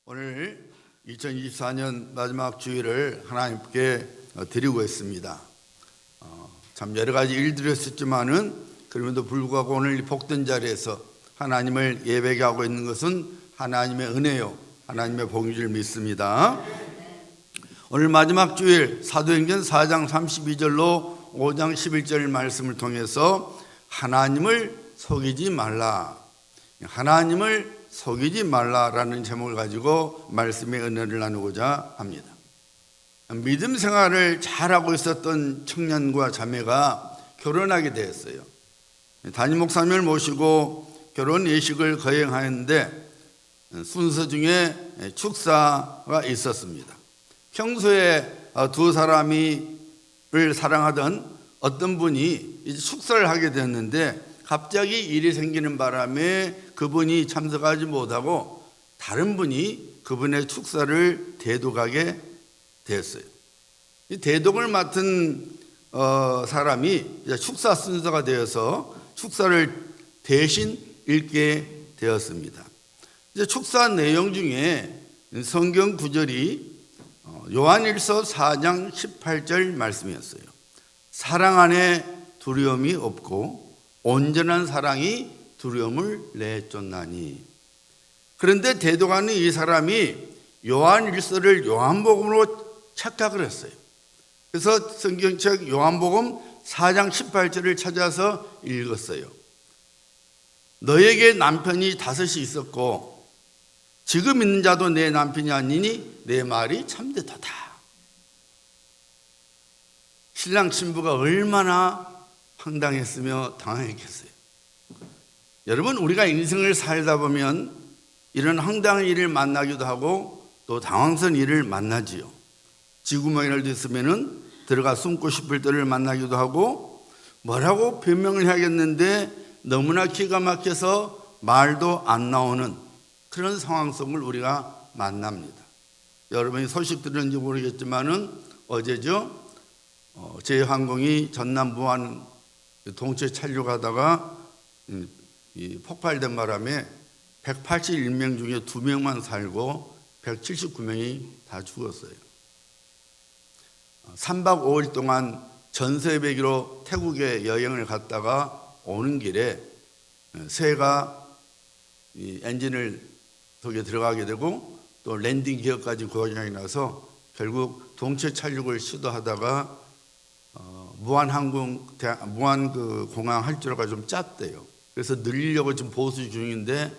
오늘 2024년 마지막 주일을 하나님께 드리고 있습니다. 참 여러 가지 일들이 있었지만은 그럼에도 불구하고 오늘 이 복된 자리에서 하나님을 예배하게 하고 있는 것은 하나님의 은혜요, 하나님의 복인 줄 믿습니다. 오늘 마지막 주일 사도행전 4장 32절로 5장 11절 말씀을 통해서 하나님을 속이지 말라, 하나님을 속이지 말라라는 제목을 가지고 말씀의 은혜를 나누고자 합니다. 믿음 생활을 잘하고 있었던 청년과 자매가 결혼하게 되었어요. 담임 목사님을 모시고 결혼 예식을 거행하였는데 순서 중에 축사가 있었습니다. 평소에 두 사람을 사랑하던 어떤 분이 이제 축사를 하게 되었는데 갑자기 일이 생기는 바람에 그분이 참석하지 못하고 다른 분이 그분의 축사를 대독하게 되었어요. 이 대독을 맡은 사람이 축사 순서가 되어서 축사를 대신 읽게 되었습니다. 이제 축사 내용 중에 성경 구절이 요한일서 4장 18절 말씀이었어요. 사랑 안에 두려움이 없고 온전한 사랑이 두려움을 내쫓나니. 그런데 대독하는 이 사람이 요한일서를 요한복음으로 착각을 했어요. 그래서 성경책 요한복음 4장 18절을 찾아서 읽었어요. 너에게 남편이 5이 있었고 지금 있는 자도 내 남편이 아니니 내 말이 참되도다. 신랑 신부가 얼마나 황당했으며 당황했겠어요. 여러분, 우리가 인생을 살다 보면 이런 황당한 일을 만나기도 하고 또 당황스러운 일을 만나지요. 쥐구멍이라도 있으면 들어가 숨고 싶을 때를 만나기도 하고 뭐라고 변명을 해야겠는데 너무나 기가 막혀서 말도 안 나오는 그런 상황 속을 우리가 만납니다. 여러분이 소식 들었는지 모르겠지만은 어제죠. 제항공이 전남 무안 동체 착륙하다가 폭발된 바람에 181명 중에 2명만 살고 179명이 다 죽었어요. 3박 5일 동안 전세배기로 태국에 여행을 갔다가 오는 길에 새가 엔진을 속에 들어가게 되고 또 랜딩 기어까지 고장이 나서 결국 동체 착륙을 시도하다가 무안 공항 활주로가 좀 짧대요. 그래서 늘리려고 지금 보수 중인데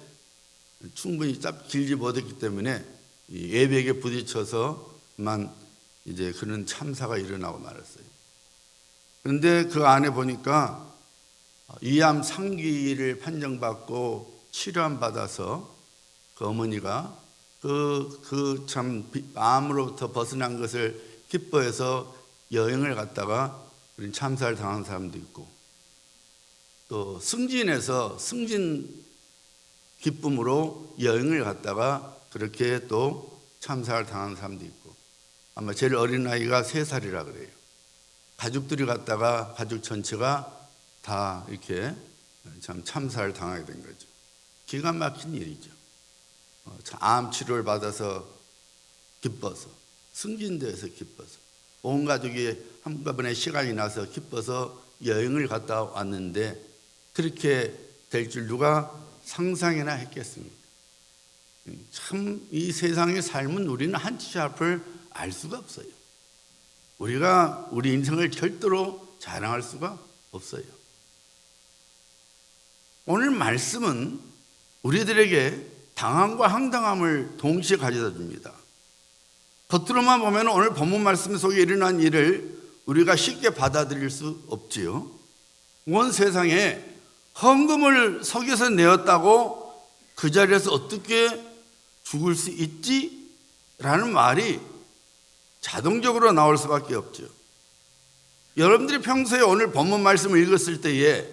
충분히 길지 못했기 때문에 이 외벽에 부딪혀서만 이제 그런 참사가 일어나고 말았어요. 그런데 그 안에 보니까 위암 3기를 판정받고 치료함 받아서 그 어머니가 그 참 암으로부터 벗어난 것을 기뻐해서 여행을 갔다가 그런 참사를 당한 사람도 있고 또 승진해서 승진 기쁨으로 여행을 갔다가 그렇게 또 참사를 당한 사람도 있고 아마 제일 어린 아이가 3살이라 그래요. 가족들이 갔다가 가족 전체가 다 이렇게 참 참사를 당하게 된 거죠. 기가 막힌 일이죠. 암 치료를 받아서 기뻐서 승진돼서 기뻐서 온 가족이 한꺼번에 시간이 나서 기뻐서 여행을 갔다 왔는데 그렇게 될 줄 누가 상상이나 했겠습니까? 참 이 세상의 삶은 우리는 한 치 앞을 알 수가 없어요. 우리가 우리 인생을 절대로 자랑할 수가 없어요. 오늘 말씀은 우리들에게 당함과 황당함을 동시에 가져다 줍니다. 겉으로만 보면 오늘 본문 말씀 속에 일어난 일을 우리가 쉽게 받아들일 수 없지요. 온 세상에 헌금을 속여서 내었다고 그 자리에서 어떻게 죽을 수 있지? 라는 말이 자동적으로 나올 수밖에 없죠. 여러분들이 평소에 오늘 본문 말씀을 읽었을 때에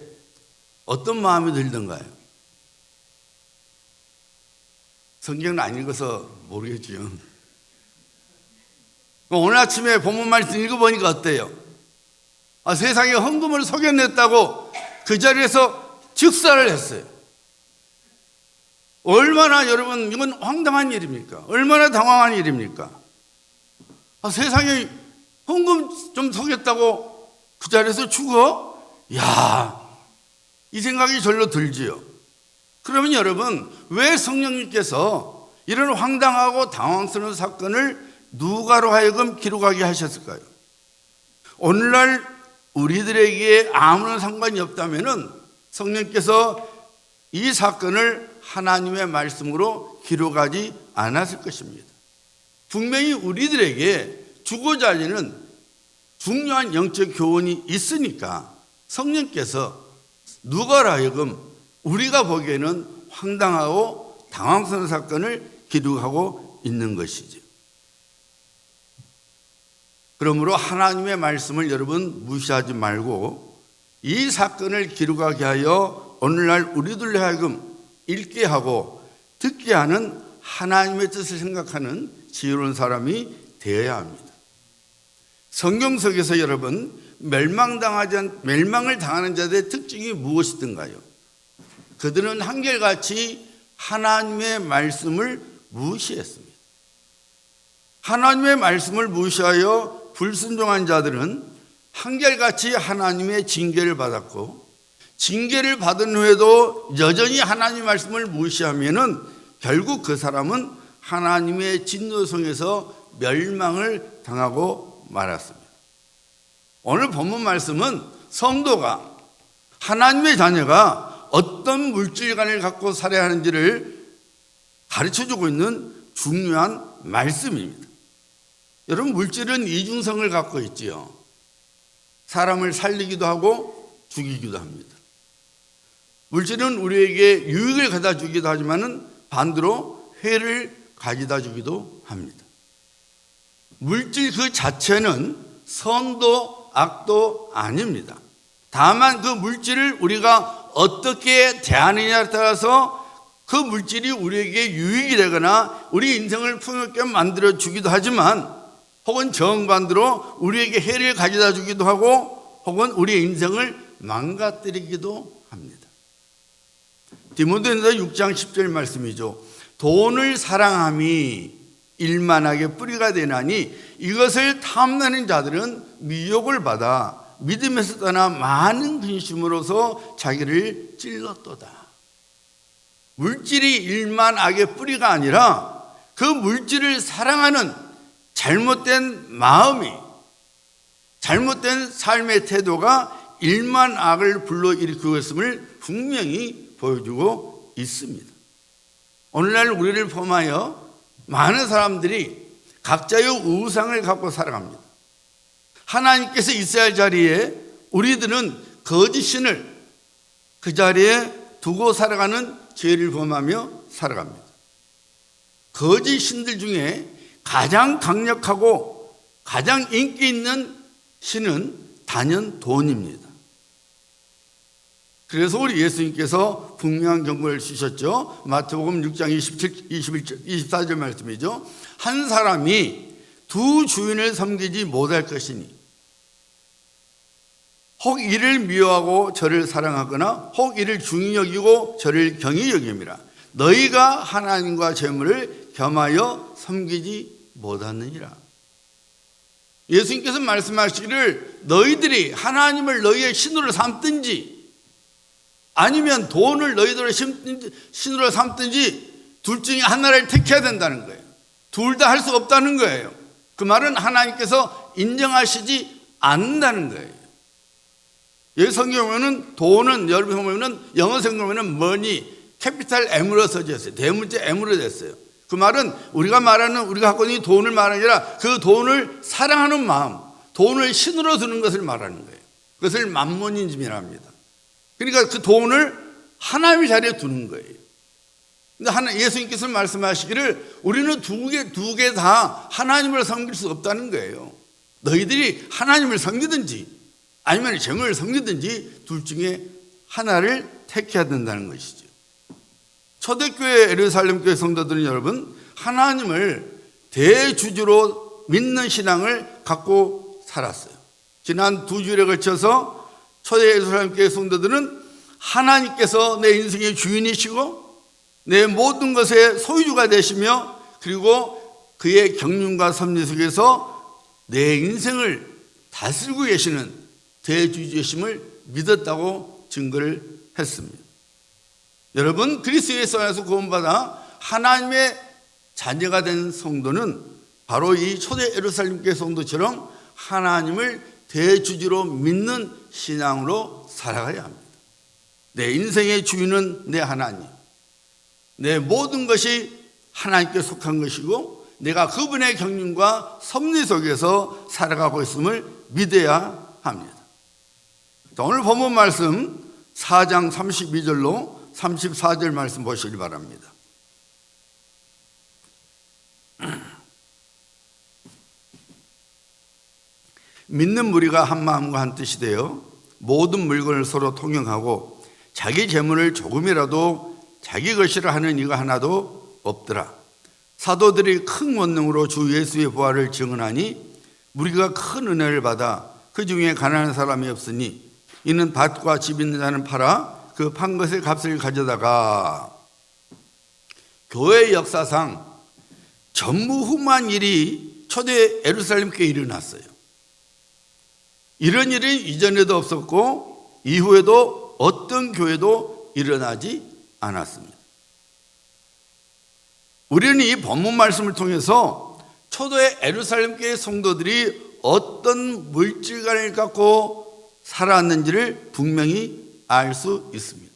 어떤 마음이 들던가요? 성경은 안 읽어서 모르겠지요. 오늘 아침에 본문 말씀 읽어보니까 어때요? 세상에 헌금을 속여냈다고 그 자리에서 즉사를 했어요. 얼마나 여러분 이건 황당한 일입니까? 얼마나 당황한 일입니까? 세상에 헌금 좀 서겠다고 그 자리에서 죽어? 야, 이 생각이 절로 들지요. 그러면 여러분, 왜 성령님께서 이런 황당하고 당황스러운 사건을 누가로 하여금 기록하게 하셨을까요? 오늘날 우리들에게 아무런 상관이 없다면 성령께서 이 사건을 하나님의 말씀으로 기록하지 않았을 것입니다. 분명히 우리들에게 주고자 하는 중요한 영적 교훈이 있으니까 성령께서 누가로 하여금 우리가 보기에는 황당하고 당황스러운 사건을 기록하고 있는 것이죠. 그러므로 하나님의 말씀을 여러분 무시하지 말고 이 사건을 기록하게 하여 오늘날 우리들로 하여금 읽게 하고 듣게 하는 하나님의 뜻을 생각하는 지혜로운 사람이 되어야 합니다. 성경 속에서 여러분 멸망을 당하는 자들의 특징이 무엇이든가요? 그들은 한결같이 하나님의 말씀을 무시했습니다. 하나님의 말씀을 무시하여 불순종한 자들은 한결같이 하나님의 징계를 받았고, 징계를 받은 후에도 여전히 하나님의 말씀을 무시하면은 결국 그 사람은 하나님의 진노성에서 멸망을 당하고 말았습니다. 오늘 본문 말씀은 성도가, 하나님의 자녀가 어떤 물질관을 갖고 살아야 하는지를 가르쳐주고 있는 중요한 말씀입니다. 여러분, 물질은 이중성을 갖고 있지요. 사람을 살리기도 하고 죽이기도 합니다. 물질은 우리에게 유익을 가져다 주기도 하지만 반대로 해를 가져다 주기도 합니다. 물질 그 자체는 선도 악도 아닙니다. 다만 그 물질을 우리가 어떻게 대하느냐에 따라서 그 물질이 우리에게 유익이 되거나 우리 인생을 풍요롭게 만들어 주기도 하지만, 혹은 정반대로 우리에게 해를 가져다 주기도 하고 혹은 우리의 인생을 망가뜨리기도 합니다. 디모데전서 6장 10절 말씀이죠. 돈을 사랑함이 일만하게 뿌리가 되나니 이것을 탐내는 자들은 미혹을 받아 믿음에서 떠나 많은 근심으로서 자기를 찔렀도다. 물질이 일만악의 뿌리가 아니라 그 물질을 사랑하는 잘못된 마음이, 잘못된 삶의 태도가 일만악을 불러일으키고 있음을 분명히 보여주고 있습니다. 오늘날 우리를 포함하여 많은 사람들이 각자의 우상을 갖고 살아갑니다. 하나님께서 있어야 할 자리에 우리들은 거짓 신을 그 자리에 두고 살아가는 죄를 범하며 살아갑니다. 거짓 신들 중에 가장 강력하고 가장 인기 있는 신은 단연 돈입니다. 그래서 우리 예수님께서 분명한 경고를 주셨죠. 마태복음 6장 24절 말씀이죠. 한 사람이 두 주인을 섬기지 못할 것이니 혹 이를 미워하고 저를 사랑하거나 혹 이를 중히 여기고 저를 경히 여김이라. 너희가 하나님과 재물을 겸하여 섬기지 못하느니라. 예수님께서 말씀하시기를 너희들이 하나님을 너희의 신으로 삼든지 아니면 돈을 너희들의 신으로 삼든지 둘 중에 하나를 택해야 된다는 거예요. 둘 다 할 수 없다는 거예요. 그 말은 하나님께서 인정하시지 않는다는 거예요. 여기 성경에 보면 돈은, 여러분 보면 영어 성경에 보면 money, 캐피탈 M으로 써져 있어요. 대문자 M으로 됐어요. 그 말은 우리가 갖고 있는 돈을 말하는 게 아니라 그 돈을 사랑하는 마음, 돈을 신으로 두는 것을 말하는 거예요. 그것을 만몬인즘이라 합니다. 그러니까 그 돈을 하나님의 자리에 두는 거예요. 근데 예수님께서 말씀하시기를 우리는 두 개 다 하나님을 섬길 수 없다는 거예요. 너희들이 하나님을 섬기든지 아니면 재물을 섬기든지 둘 중에 하나를 택해야 된다는 것이죠. 초대교회 예루살렘 교회 성도들은 여러분 하나님을 대주주로 믿는 신앙을 갖고 살았어요. 지난 2주일에 걸쳐서 초대 예루살렘 교회 성도들은 하나님께서 내 인생의 주인이시고 내 모든 것의 소유주가 되시며 그리고 그의 경륜과 섭리 속에서 내 인생을 다스리고 계시는 대주주심을 믿었다고 증거를 했습니다. 여러분, 그리스도 예수 안에서 구원받아 하나님의 자녀가 된 성도는 바로 이 초대 예루살렘 교회 성도처럼 하나님을 대주주로 믿는 신앙으로 살아가야 합니다. 내 인생의 주인은 내 하나님, 내 모든 것이 하나님께 속한 것이고 내가 그분의 경륜과 섭리 속에서 살아가고 있음을 믿어야 합니다. 오늘 본문 말씀 4장 32절로 34절 말씀 보시기 바랍니다. 믿는 무리가 한 마음과 한 뜻이 되어 모든 물건을 서로 통용하고 자기 재물을 조금이라도 자기 것이라 하는 이가 하나도 없더라. 사도들이 큰 권능으로 주 예수의 부활을 증언하니 무리가 큰 은혜를 받아 그 중에 가난한 사람이 없으니 이는 밭과 집 있는 자는 팔아 그 판 것의 값을 가져다가 교회 역사상 전무후무한 일이 초대 예루살렘 교회에 일어났어요. 이런 일이 이전에도 없었고 이후에도 어떤 교회도 일어나지 않았습니다. 우리는 이 본문 말씀을 통해서 초대 예루살렘 교회 성도들이 어떤 물질관을 갖고 살아왔는지를 분명히 알 수 있습니다.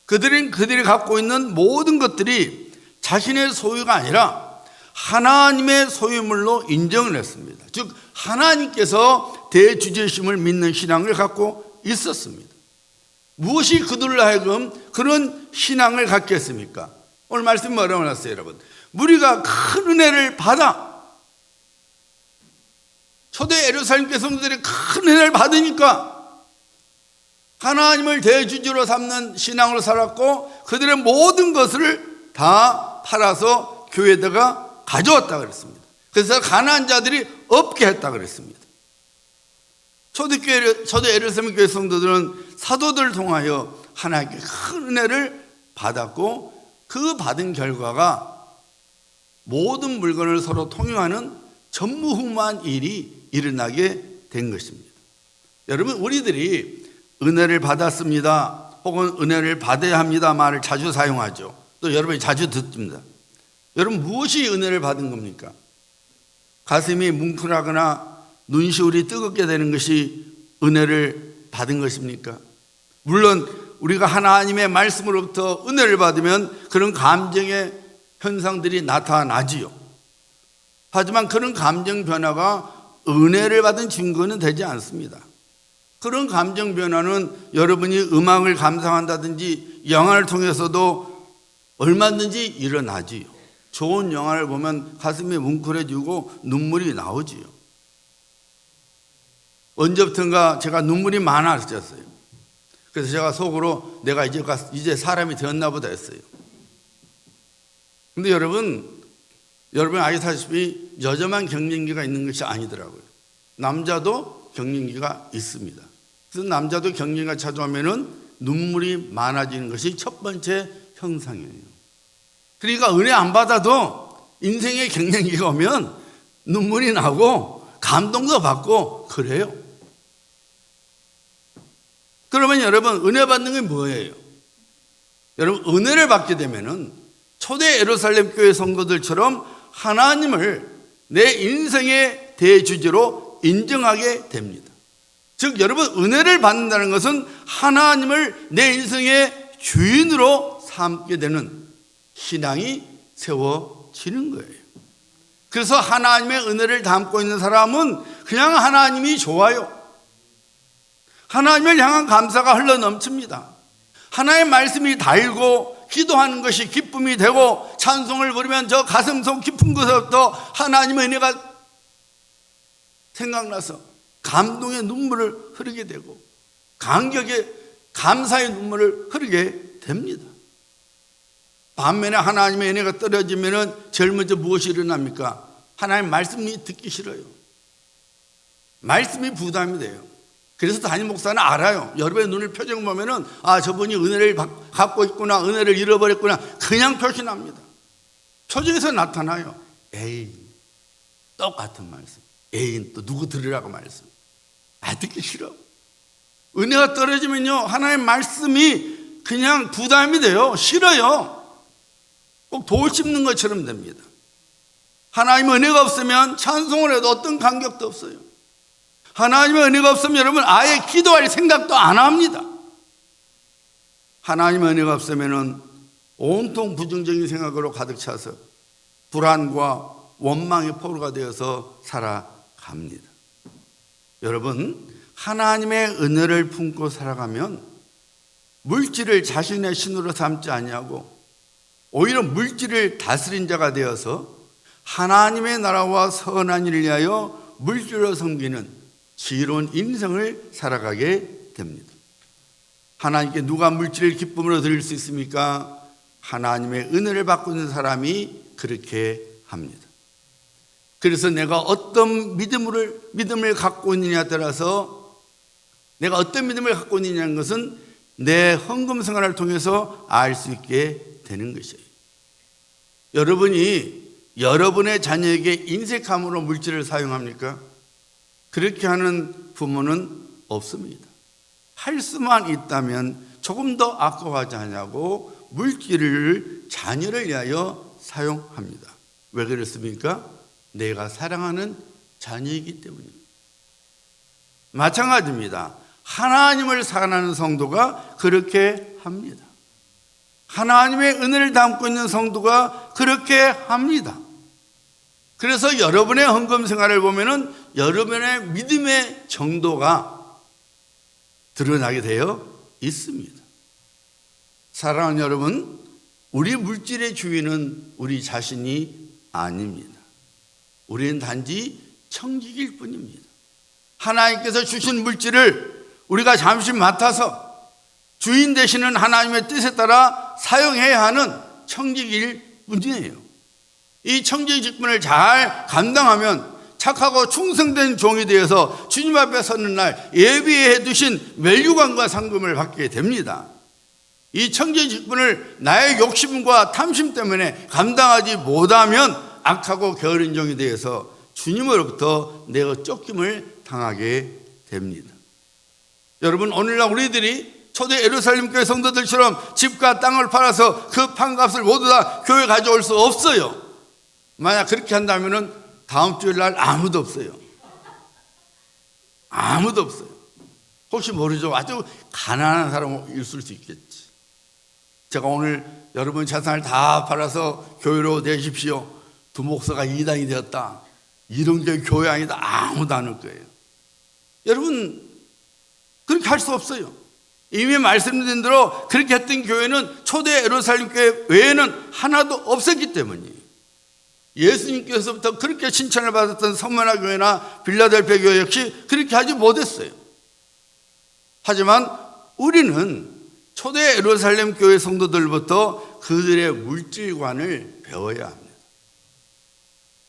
그들이 갖고 있는 모든 것들이 자신의 소유가 아니라 하나님의 소유물로 인정을 했습니다. 즉 하나님께서 대주제심을 믿는 신앙을 갖고 있었습니다. 무엇이 그들로 하여금 그런 신앙을 갖게 했습니까? 오늘 말씀 뭐라고 나왔어요, 여러분? 무리가 큰 은혜를 받아. 초대 예루살렘 교회 성도들이 큰 은혜를 받으니까 하나님을 대주주로 삼는 신앙으로 살았고 그들의 모든 것을 다 팔아서 교회에다가 가져왔다 그랬습니다. 그래서 가난한 자들이 없게 했다 그랬습니다. 초대 예루살렘 교회 성도들은 사도들을 통하여 하나님께 큰 은혜를 받았고 그 받은 결과가 모든 물건을 서로 통용하는 전무후무한 일이 일어나게 된 것입니다. 여러분, 우리들이 은혜를 받았습니다 혹은 은혜를 받아야 합니다 말을 자주 사용하죠. 또 여러분이 자주 듣습니다. 여러분, 무엇이 은혜를 받은 겁니까? 가슴이 뭉클하거나 눈시울이 뜨겁게 되는 것이 은혜를 받은 것입니까? 물론 우리가 하나님의 말씀으로부터 은혜를 받으면 그런 감정의 현상들이 나타나지요. 하지만 그런 감정 변화가 은혜를 받은 증거는 되지 않습니다. 그런 감정 변화는 여러분이 음악을 감상한다든지 영화를 통해서도 얼마든지 일어나지요. 좋은 영화를 보면 가슴이 뭉클해지고 눈물이 나오지요. 언제부턴가 제가 눈물이 많아졌어요. 그래서 제가 속으로 내가 이제 사람이 되었나 보다 했어요. 근데 여러분 아시다시피 여자만 경련기가 있는 것이 아니더라고요. 남자도 경련기가 있습니다. 그래서 남자도 경련기가 찾아오면은 눈물이 많아지는 것이 첫 번째 현상이에요. 그러니까 은혜 안 받아도 인생에 경련기가 오면 눈물이 나고 감동도 받고 그래요. 그러면 여러분, 은혜 받는 게 뭐예요? 여러분, 은혜를 받게 되면은 초대 예루살렘 교회 성도들처럼 하나님을 내 인생의 대주제로 인정하게 됩니다. 즉 여러분, 은혜를 받는다는 것은 하나님을 내 인생의 주인으로 삼게 되는 신앙이 세워지는 거예요. 그래서 하나님의 은혜를 담고 있는 사람은 그냥 하나님이 좋아요. 하나님을 향한 감사가 흘러넘칩니다. 하나님의 말씀이 달고 기도하는 것이 기쁨이 되고 찬송을 부르면 저 가슴속 깊은 곳에서부터 하나님의 은혜가 생각나서 감동의 눈물을 흐르게 되고 감격의 감사의 눈물을 흐르게 됩니다. 반면에 하나님의 은혜가 떨어지면 제일 먼저 무엇이 일어납니까? 하나님 말씀이 듣기 싫어요. 말씀이 부담이 돼요. 그래서 담임 목사는 알아요. 여러분의 눈을 표정 보면은 저분이 은혜를 갖고 있구나, 은혜를 잃어버렸구나, 그냥 표시납니다. 표정에서 나타나요. 에이, 똑같은 말씀. 에이, 또 누구 들으라고 말씀. 듣기 싫어. 은혜가 떨어지면요, 하나님의 말씀이 그냥 부담이 돼요. 싫어요. 꼭 돌 씹는 것처럼 됩니다. 하나님의 은혜가 없으면 찬송을 해도 어떤 감격도 없어요. 하나님의 은혜가 없으면 여러분 아예 기도할 생각도 안 합니다. 하나님의 은혜가 없으면 온통 부정적인 생각으로 가득 차서 불안과 원망의 포로가 되어서 살아갑니다. 여러분, 하나님의 은혜를 품고 살아가면 물질을 자신의 신으로 삼지 아니하고 오히려 물질을 다스린 자가 되어서 하나님의 나라와 선한 일을 위하여 물질로 섬기는 지혜로운 인생을 살아가게 됩니다. 하나님께 누가 물질을 기쁨으로 드릴 수 있습니까? 하나님의 은혜를 받고 있는 사람이 그렇게 합니다. 그래서 내가 어떤 믿음을 갖고 있느냐에 따라서, 내가 어떤 믿음을 갖고 있느냐는 것은 내 헌금 생활을 통해서 알 수 있게 되는 것이에요. 여러분이 여러분의 자녀에게 인색함으로 물질을 사용합니까? 그렇게 하는 부모는 없습니다. 할 수만 있다면 조금 더 아까워하지 않냐고 물질을 자녀를 위하여 사용합니다. 왜 그렇습니까? 내가 사랑하는 자녀이기 때문입니다. 마찬가지입니다. 하나님을 사랑하는 성도가 그렇게 합니다. 하나님의 은혜를 담고 있는 성도가 그렇게 합니다. 그래서 여러분의 헌금 생활을 보면은 여러분의 믿음의 정도가 드러나게 되어 있습니다. 사랑하는 여러분, 우리 물질의 주인은 우리 자신이 아닙니다. 우리는 단지 청지기일 뿐입니다. 하나님께서 주신 물질을 우리가 잠시 맡아서 주인 되시는 하나님의 뜻에 따라 사용해야 하는 청지기일 뿐이에요. 이 청지기 직분을 잘 감당하면 착하고 충성된 종이 되어서 주님 앞에 서는 날 예비해 두신 멸류관과 상금을 받게 됩니다. 이 청지기 직분을 나의 욕심과 탐심 때문에 감당하지 못하면 악하고 게으른 종이 되어서 주님으로부터 내가 쫓김을 당하게 됩니다. 여러분, 오늘날 우리들이 초대 예루살렘 교회 성도들처럼 집과 땅을 팔아서 그 판값을 모두 다 교회에 가져올 수 없어요. 만약 그렇게 한다면 다음 주일날 아무도 없어요. 아무도 없어요. 혹시 모르죠? 아주 가난한 사람이 있을 수 있겠지. 제가 오늘 여러분 재산을 다 팔아서 교회로 내십시오. 두 목사가 이단이 되었다. 이런 게 교회 아니다. 아무도 안 올 거예요. 여러분, 그렇게 할 수 없어요. 이미 말씀드린 대로 그렇게 했던 교회는 초대 예루살렘 교회 외에는 하나도 없었기 때문이에요. 예수님께서부터 그렇게 칭찬을 받았던 서머나 교회나 빌라델피아 교회 역시 그렇게 하지 못했어요. 하지만 우리는 초대 예루살렘 교회 성도들부터 그들의 물질관을 배워야 합니다.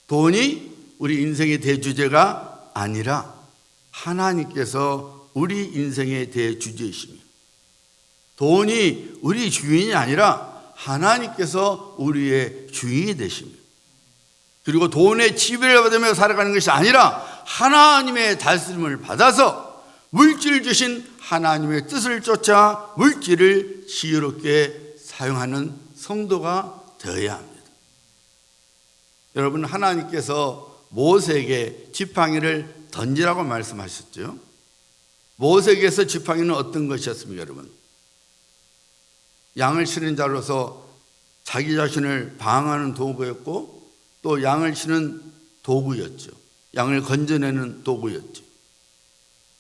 돈이 우리 인생의 대주제가 아니라 하나님께서 우리 인생의 대주제이십니다. 돈이 우리 주인이 아니라 하나님께서 우리의 주인이 되십니다. 그리고 돈의 지배를 받으며 살아가는 것이 아니라 하나님의 다스림을 받아서 물질 주신 하나님의 뜻을 쫓아 물질을 지혜롭게 사용하는 성도가 되어야 합니다. 여러분, 하나님께서 모세에게 지팡이를 던지라고 말씀하셨죠. 모세에게서 지팡이는 어떤 것이었습니까, 여러분? 양을 치는 자로서 자기 자신을 방어하는 도구였고 또 양을 치는 도구였죠. 양을 건져내는 도구였죠.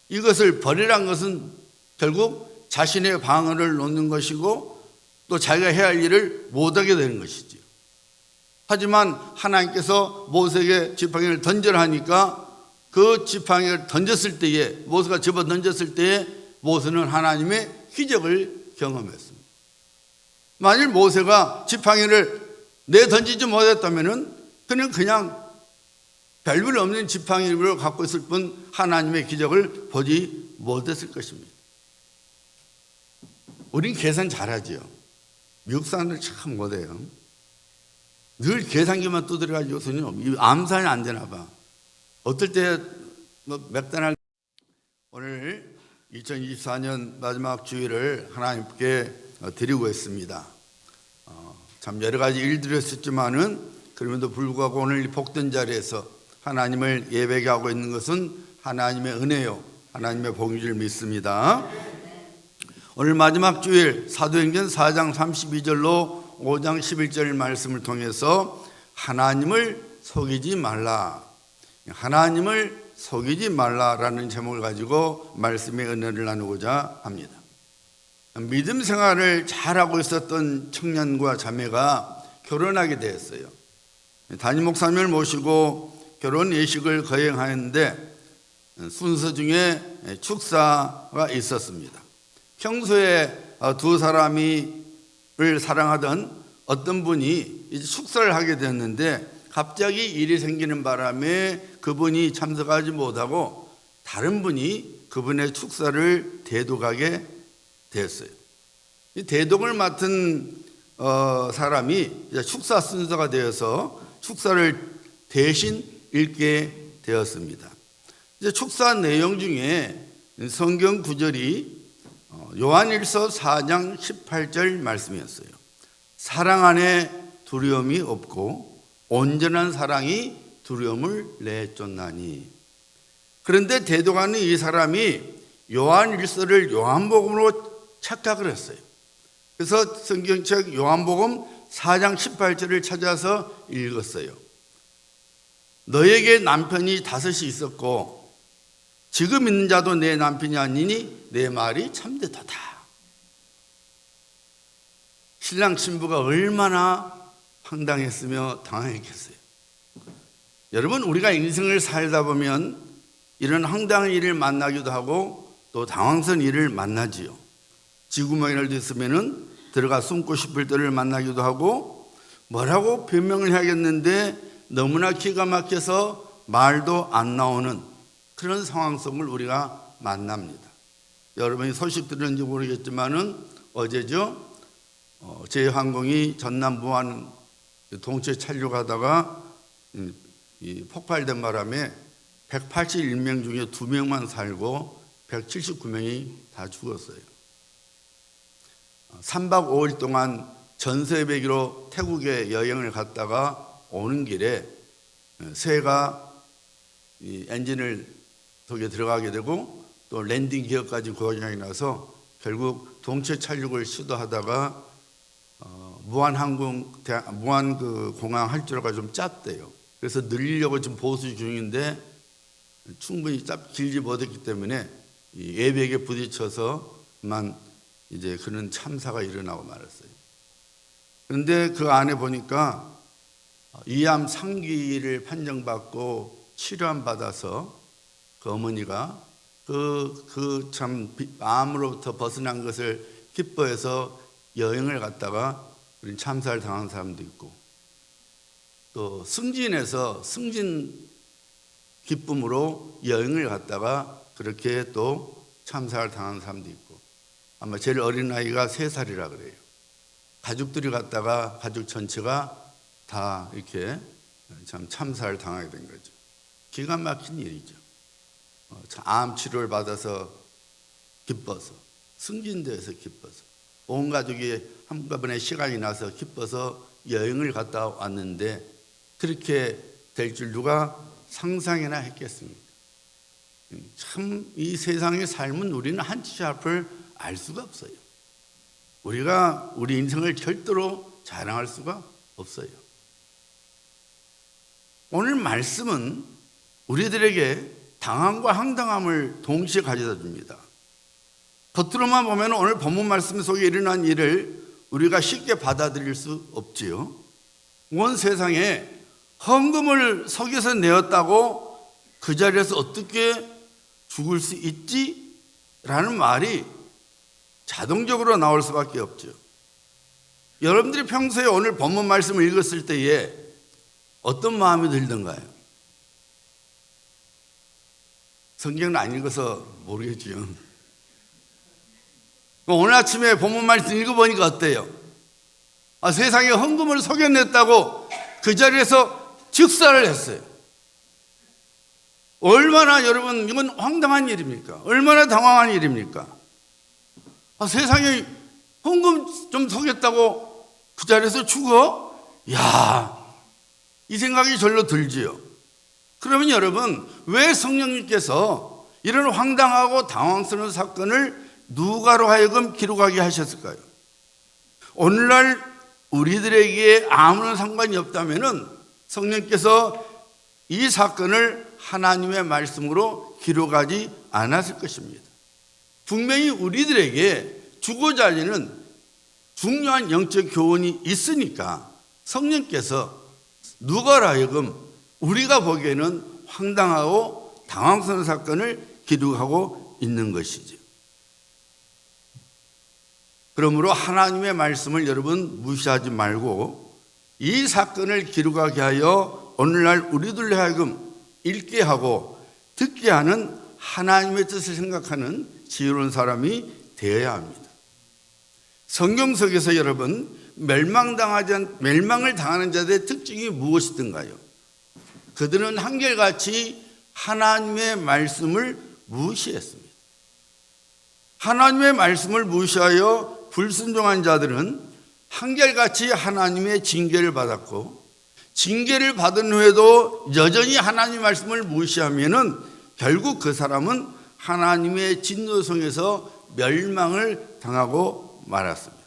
이것을 버리란 것은 결국 자신의 방어를 놓는 것이고 또 자기가 해야 할 일을 못하게 되는 것이죠. 하지만 하나님께서 모세에게 지팡이를 던져라 하니까 그 지팡이를 던졌을 때에, 모세가 집어 던졌을 때에 모세는 하나님의 기적을 경험했습니다. 만일 모세가 지팡이를 내던지지 못했다면 그냥 별볼 없는 지팡이를 갖고 있을 뿐 하나님의 기적을 보지 못했을 것입니다. 우린 계산 잘하죠. 미국 사람들 참 못해요. 늘 계산기만 두드려가지고 이 암산이 안 되나 봐. 어떨 때 맥단할 오늘 2024년 마지막 주일을 하나님께 드리고 있습니다. 참 여러 가지 일들이 있었지만은 그럼에도 불구하고 오늘 이 복된 자리에서 하나님을 예배하게 하고 있는 것은 하나님의 은혜요, 하나님의 복인 줄 믿습니다. 오늘 마지막 주일 사도행전 4장 32절로 5장 11절 말씀을 통해서 하나님을 속이지 말라, 하나님을 속이지 말라라는 제목을 가지고 말씀의 은혜를 나누고자 합니다. 믿음 생활을 잘하고 있었던 청년과 자매가 결혼하게 되었어요. 담임 목사님을 모시고 결혼 예식을 거행하는데 순서 중에 축사가 있었습니다. 평소에 두 사람을 사랑하던 어떤 분이 이제 축사를 하게 됐는데 갑자기 일이 생기는 바람에 그분이 참석하지 못하고 다른 분이 그분의 축사를 대독하게 됐어요. 이 대독을 맡은 사람이 이제 축사 순서가 되어서 축사를 대신 읽게 되었습니다. 이제 축사 내용 중에 성경 구절이 요한일서 4장 18절 말씀이었어요. 사랑 안에 두려움이 없고 온전한 사랑이 두려움을 내쫓나니. 그런데 대독하는 이 사람이 요한일서를 요한복음으로 착각을 했어요. 그래서 성경책 요한복음 4장 18절을 찾아서 읽었어요. 너에게 남편이 5이 있었고 지금 있는 자도 내 남편이 아니니 내 말이 참되도다. 신랑 신부가 얼마나 황당했으며 당황했겠어요. 여러분, 우리가 인생을 살다 보면 이런 황당한 일을 만나기도 하고 또 당황스러운 일을 만나지요. 쥐구멍이라도 있으면은 들어가 숨고 싶을 때를 만나기도 하고 뭐라고 변명을 해야겠는데 너무나 기가 막혀서 말도 안 나오는 그런 상황 속을 우리가 만납니다. 여러분이 소식 들었는지 모르겠지만은 어제죠. 제항공이 전남 무안 동체 착륙하다가 폭발된 바람에 181명 중에 2명만 살고 179명이 다 죽었어요. 3박 5일 동안 전세배기로 태국에 여행을 갔다가 오는 길에 새가 엔진을 속에 들어가게 되고 또 랜딩 기어까지 고장이 나서 결국 동체 착륙을 시도하다가 무안 그 공항 활주로가 좀 짧대요. 그래서 늘리려고 지금 보수 중인데 충분히 길지 못했기 때문에 이 예백에 부딪혀서만 이제 그런 참사가 일어나고 말았어요. 그런데 그 안에 보니까 이암 상기를 판정받고 치료함 받아서 그 어머니가 그 참 암으로부터 벗어난 것을 기뻐해서 여행을 갔다가 우리 참사를 당한 사람도 있고 또 승진해서 승진 기쁨으로 여행을 갔다가 그렇게 또 참사를 당한 사람도 있고 아마 제일 어린 나이가 3살이라 그래요. 가족들이 갔다가 가족 전체가 다 이렇게 참 참사를 당하게 된 거죠. 기가 막힌 일이죠. 암 치료를 받아서 기뻐서 승진돼서 기뻐서 온 가족이 한꺼번에 시간이 나서 기뻐서 여행을 갔다 왔는데 그렇게 될 줄 누가 상상이나 했겠습니까? 참 이 세상의 삶은 우리는 한치 앞을 알 수가 없어요. 우리가 우리 인생을 절대로 자랑할 수가 없어요. 오늘 말씀은 우리들에게 당함과 황당함을 동시에 가져다 줍니다. 겉으로만 보면 오늘 본문 말씀 속에 일어난 일을 우리가 쉽게 받아들일 수 없지요. 온 세상에 헌금을 속여서 내었다고 그 자리에서 어떻게 죽을 수 있지? 라는 말이 자동적으로 나올 수밖에 없죠. 여러분들이 평소에 오늘 본문 말씀을 읽었을 때에 어떤 마음이 들던가요? 성경은 안 읽어서 모르겠지요. 오늘 아침에 본문 말씀 읽어보니까 어때요? 세상에 헌금을 속여냈다고 그 자리에서 즉사를 했어요. 얼마나 여러분 이건 황당한 일입니까? 얼마나 당황한 일입니까? 세상에 헌금 좀 속였다고 그 자리에서 죽어? 이 생각이 절로 들지요. 그러면 여러분, 왜 성령님께서 이런 황당하고 당황스러운 사건을 누가로 하여금 기록하게 하셨을까요? 오늘날 우리들에게 아무런 상관이 없다면은 성령께서 이 사건을 하나님의 말씀으로 기록하지 않았을 것입니다. 분명히 우리들에게 주고자 하는 중요한 영적 교훈이 있으니까 성령께서 누가로 하여금 우리가 보기에는 황당하고 당황스러운 사건을 기록하고 있는 것이죠. 그러므로 하나님의 말씀을 여러분 무시하지 말고 이 사건을 기록하게 하여 오늘날 우리들로 하여금 읽게 하고 듣게 하는 하나님의 뜻을 생각하는 지혜로운 사람이 되어야 합니다. 성경 속에서 여러분 멸망을 당하는 자들의 특징이 무엇이든가요? 그들은 한결같이 하나님의 말씀을 무시했습니다. 하나님의 말씀을 무시하여 불순종한 자들은 한결같이 하나님의 징계를 받았고, 징계를 받은 후에도 여전히 하나님의 말씀을 무시하면은 결국 그 사람은 하나님의 진노성에서 멸망을 당하고 말았습니다.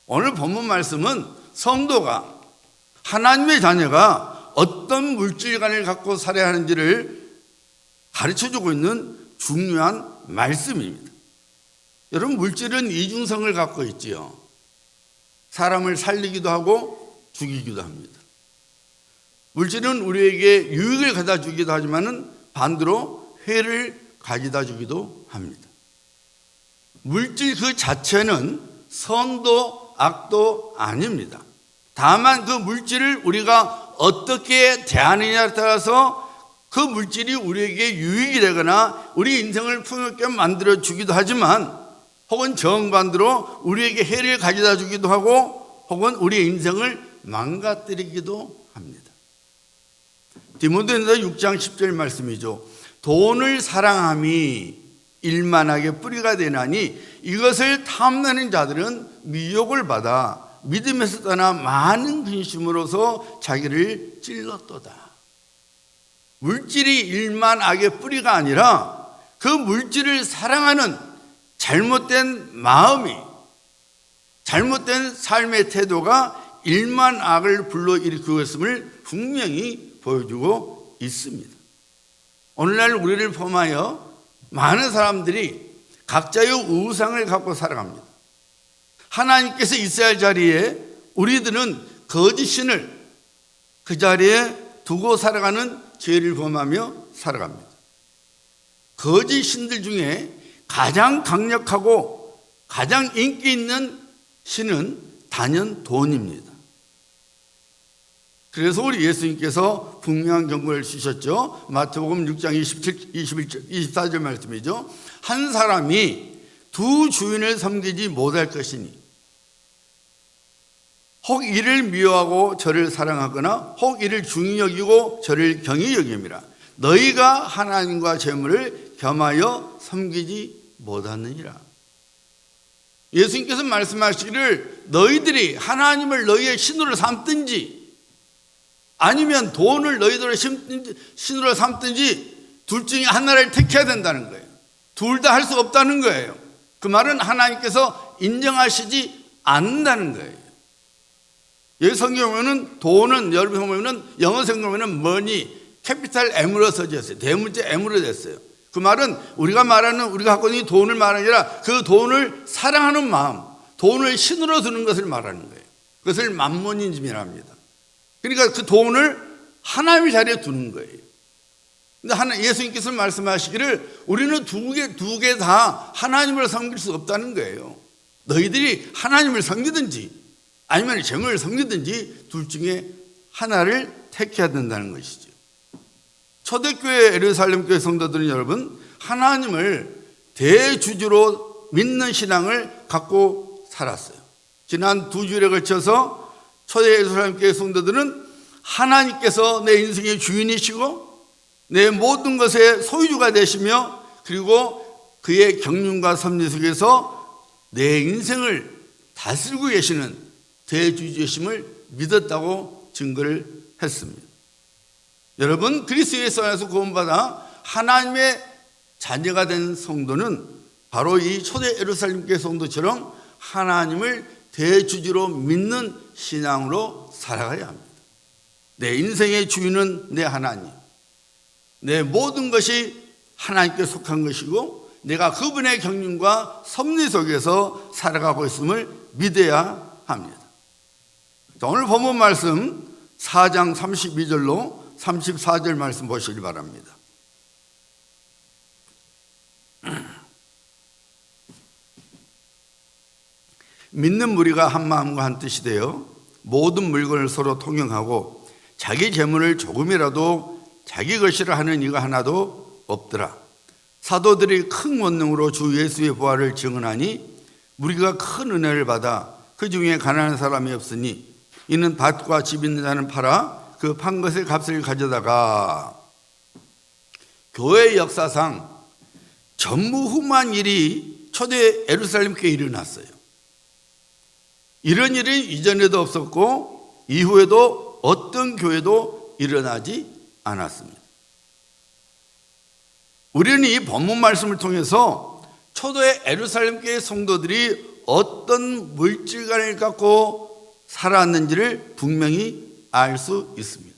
오늘 본문 말씀은 성도가, 하나님의 자녀가 어떤 물질관을 갖고 살아야 하는지를 가르쳐주고 있는 중요한 말씀입니다. 여러분, 물질은 이중성을 갖고 있지요. 사람을 살리기도 하고 죽이기도 합니다. 물질은 우리에게 유익을 가져다 주기도 하지만 반대로 해를 가져다 주기도 합니다. 물질 그 자체는 선도 악도 아닙니다. 다만 그 물질을 우리가 어떻게 대하느냐에 따라서 그 물질이 우리에게 유익이 되거나 우리 인생을 풍요롭게 만들어 주기도 하지만, 혹은 정반대로 우리에게 해를 가져다 주기도 하고 혹은 우리의 인생을 망가뜨리기도 합니다. 디모데전서 6장 10절 말씀이죠. 돈을 사랑함이 일만하게 뿌리가 되나니 이것을 탐내는 자들은 미혹을 받아 믿음에서 떠나 많은 근심으로서 자기를 찔렀도다. 물질이 일만악의 뿌리가 아니라 그 물질을 사랑하는 잘못된 마음이, 잘못된 삶의 태도가 일만악을 불러일으키고 있음을 분명히 보여주고 있습니다. 오늘날 우리를 포함하여 많은 사람들이 각자의 우상을 갖고 살아갑니다. 하나님께서 있어야 할 자리에 우리들은 거짓신을 그 자리에 두고 살아가는 죄를 범하며 살아갑니다. 거짓신들 중에 가장 강력하고 가장 인기 있는 신은 단연 돈입니다. 그래서 우리 예수님께서 분명한 경고를 주셨죠. 마태복음 6장 24절 말씀이죠. 한 사람이 두 주인을 섬기지 못할 것이니 혹 이를 미워하고 저를 사랑하거나 혹 이를 중히 여기고 저를 경히 여김이라. 너희가 하나님과 재물을 겸하여 섬기지 못하느니라. 예수님께서 말씀하시기를 너희들이 하나님을 너희의 신으로 삼든지 아니면 돈을 너희들의 신으로 삼든지 둘 중에 하나를 택해야 된다는 거예요. 둘 다 할 수 없다는 거예요. 그 말은 하나님께서 인정하시지 않는다는 거예요. 여기 성경에 보면 돈은, 여러분 보면 영어 성경에 보면 money, 캐피탈 M으로 써져 있어요. 대문자 M으로 됐어요. 그 말은 우리가 갖고 있는 돈을 말하는 게 아니라 그 돈을 사랑하는 마음, 돈을 신으로 두는 것을 말하는 거예요. 그것을 만몬인즘이라 합니다. 그러니까 그 돈을 하나님의 자리에 두는 거예요. 근데 예수님께서 말씀하시기를 우리는 두 개 다 하나님을 섬길 수 없다는 거예요. 너희들이 하나님을 섬기든지 아니면 재물을 섬기든지 둘 중에 하나를 택해야 된다는 것이죠. 초대교회 예루살렘 교회 성도들은 여러분 하나님을 대주주로 믿는 신앙을 갖고 살았어요. 지난 2주일에 걸쳐서 초대 예루살렘 교회 성도들은 하나님께서 내 인생의 주인이시고 내 모든 것의 소유주가 되시며 그리고 그의 경륜과 섭리 속에서 내 인생을 다스리고 계시는 대주주이심을 믿었다고 증거를 했습니다. 여러분 그리스도 예수 안에서 구원받아 하나님의 자녀가 된 성도는 바로 이 초대 예루살렘 교회 성도처럼 하나님을 대주주로 믿는 신앙으로 살아가야 합니다. 내 인생의 주인은 내 하나님, 내 모든 것이 하나님께 속한 것이고 내가 그분의 경륜과 섭리 속에서 살아가고 있음을 믿어야 합니다. 자, 오늘 본문 말씀 4장 32절로 34절 말씀 보시기 바랍니다. 믿는 무리가 한 마음과 한 뜻이 되어 모든 물건을 서로 통용하고 자기 재물을 조금이라도 자기 것이라 하는 이가 하나도 없더라. 사도들이 큰 권능으로 주 예수의 부활을 증언하니 무리가 큰 은혜를 받아 그 중에 가난한 사람이 없으니 이는 밭과 집 있는 자는 팔아 그 판 것의 값을 가져다가 교회 역사상 전무후무한 일이 초대 예루살렘 교회에 일어났어요. 이런 일은 이전에도 없었고 이후에도 어떤 교회도 일어나지 않았습니다. 우리는 이 본문 말씀을 통해서 초대 예루살렘 교회 성도들이 어떤 물질관을 갖고 살아왔는지를 분명히 알 수 있습니다.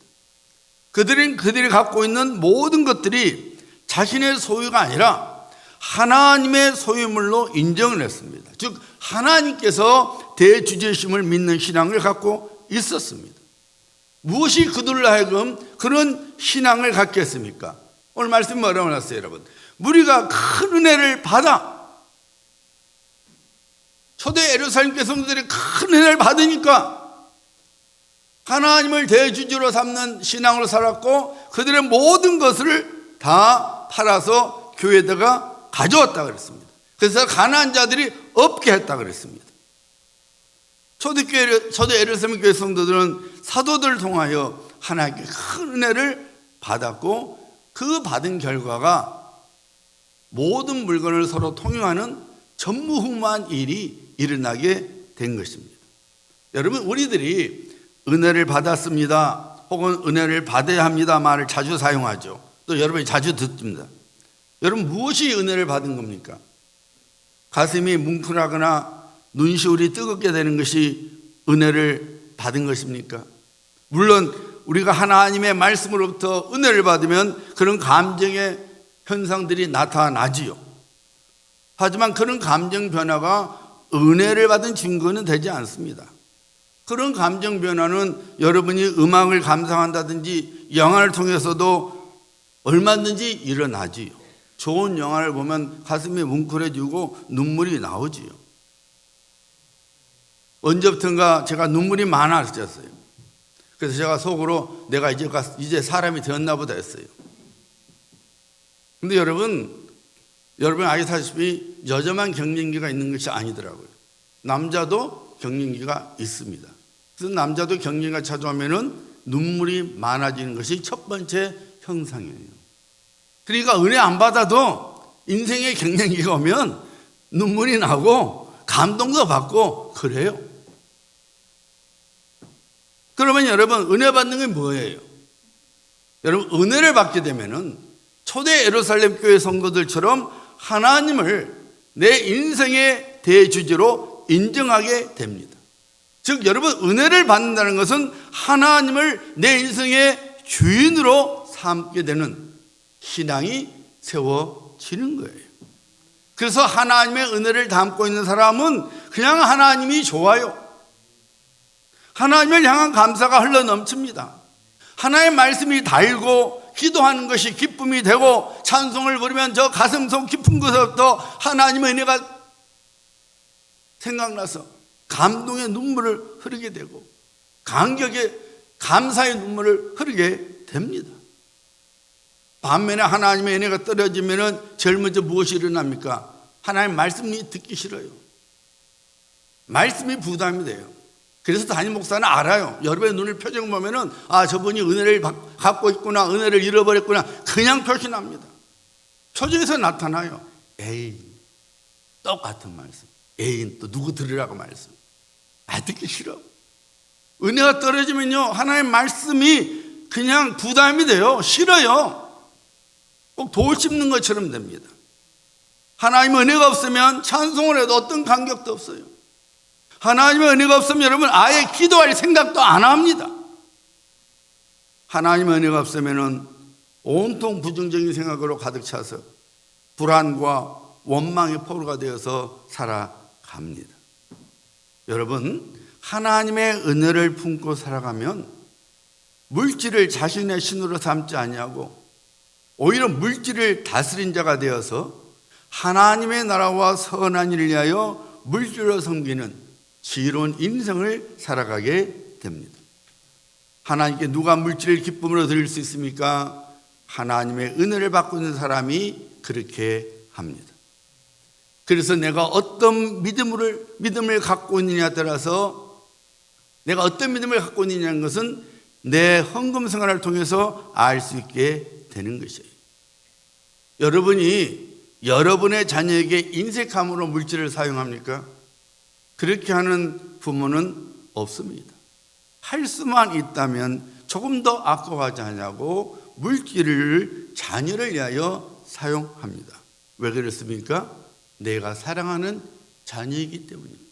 그들이 갖고 있는 모든 것들이 자신의 소유가 아니라 하나님의 소유물로 인정을 했습니다. 즉 하나님께서 대주제심을 믿는 신앙을 갖고 있었습니다. 무엇이 그들로 하여금 그런 신앙을 갖게 했습니까? 오늘 말씀 뭐라고 나왔어요, 여러분? 무리가 큰 은혜를 받아. 초대 예루살렘 교회 성도들이 큰 은혜를 받으니까 하나님을 대주주로 삼는 신앙으로 살았고 그들의 모든 것을 다 팔아서 교회에다가 가져왔다 그랬습니다. 그래서 가난한 자들이 없게 했다 그랬습니다. 초대 예루살렘 교회 성도들은 사도들을 통하여 하나님께 큰 은혜를 받았고 그 받은 결과가 모든 물건을 서로 통용하는 전무후무한 일이 일어나게 된 것입니다. 여러분 우리들이 은혜를 받았습니다 혹은 은혜를 받아야 합니다 말을 자주 사용하죠. 또 여러분이 자주 듣습니다. 여러분 무엇이 은혜를 받은 겁니까? 가슴이 뭉클하거나 눈시울이 뜨겁게 되는 것이 은혜를 받은 것입니까? 물론 우리가 하나님의 말씀으로부터 은혜를 받으면 그런 감정의 현상들이 나타나지요. 하지만 그런 감정 변화가 은혜를 받은 증거는 되지 않습니다. 그런 감정 변화는 여러분이 음악을 감상한다든지 영화를 통해서도 얼마든지 일어나지요. 좋은 영화를 보면 가슴이 뭉클해지고 눈물이 나오지요. 언제부턴가 제가 눈물이 많아졌어요. 그래서 제가 속으로 내가 이제 사람이 되었나 보다 했어요. 근데 여러분 아시다시피 여자만 경련기가 있는 것이 아니더라고요. 남자도 경련기가 있습니다. 그래서 남자도 경련기가 찾아오면은 눈물이 많아지는 것이 첫 번째 형상이에요. 그러니까 은혜 안 받아도 인생의 경련기가 오면 눈물이 나고 감동도 받고 그래요. 그러면 여러분 은혜 받는 게 뭐예요? 여러분 은혜를 받게 되면은 초대 예루살렘 교회 성도들처럼 하나님을 내 인생의 대주주로 인정하게 됩니다. 즉 여러분 은혜를 받는다는 것은 하나님을 내 인생의 주인으로 삼게 되는 신앙이 세워지는 거예요. 그래서 하나님의 은혜를 담고 있는 사람은 그냥 하나님이 좋아요. 하나님을 향한 감사가 흘러넘칩니다. 하나님의 말씀이 달고 기도하는 것이 기쁨이 되고 찬송을 부르면 저 가슴속 깊은 곳에서부터 하나님의 은혜가 생각나서 감동의 눈물을 흐르게 되고 감격의 감사의 눈물을 흐르게 됩니다. 반면에 하나님의 은혜가 떨어지면은 제일 먼저 무엇이 일어납니까? 하나님 말씀이 듣기 싫어요. 말씀이 부담이 돼요. 그래서 담임 목사는 알아요. 여러분의 눈을 표정 보면은 저분이 은혜를 갖고 있구나, 은혜를 잃어버렸구나, 그냥 표시납니다. 표정에서 나타나요. 에이, 똑같은 말씀. 에이, 또 누구 들으라고 말씀. 듣기 싫어. 은혜가 떨어지면요, 하나님 말씀이 그냥 부담이 돼요. 싫어요. 꼭 돌 씹는 것처럼 됩니다. 하나님의 은혜가 없으면 찬송을 해도 어떤 감격도 없어요. 하나님의 은혜가 없으면 여러분 아예 기도할 생각도 안 합니다. 하나님의 은혜가 없으면 온통 부정적인 생각으로 가득 차서 불안과 원망의 포로가 되어서 살아갑니다. 여러분, 하나님의 은혜를 품고 살아가면 물질을 자신의 신으로 삼지 아니하고 오히려 물질을 다스린 자가 되어서 하나님의 나라와 선한 일을 위하여 물질로 섬기는 지혜로운 인생을 살아가게 됩니다. 하나님께 누가 물질을 기쁨으로 드릴 수 있습니까? 하나님의 은혜를 받고 있는 사람이 그렇게 합니다. 그래서 내가 어떤 믿음을 갖고 있느냐에 따라서 내가 어떤 믿음을 갖고 있느냐는 것은 내 헌금 생활을 통해서 알 수 있게 되는 것이에요. 여러분이 여러분의 자녀에게 인색함으로 물질을 사용합니까? 그렇게 하는 부모는 없습니다. 할 수만 있다면 조금 더 아까워하지 않냐고 물질을 자녀를 위하여 사용합니다. 왜 그렇습니까? 내가 사랑하는 자녀이기 때문입니다.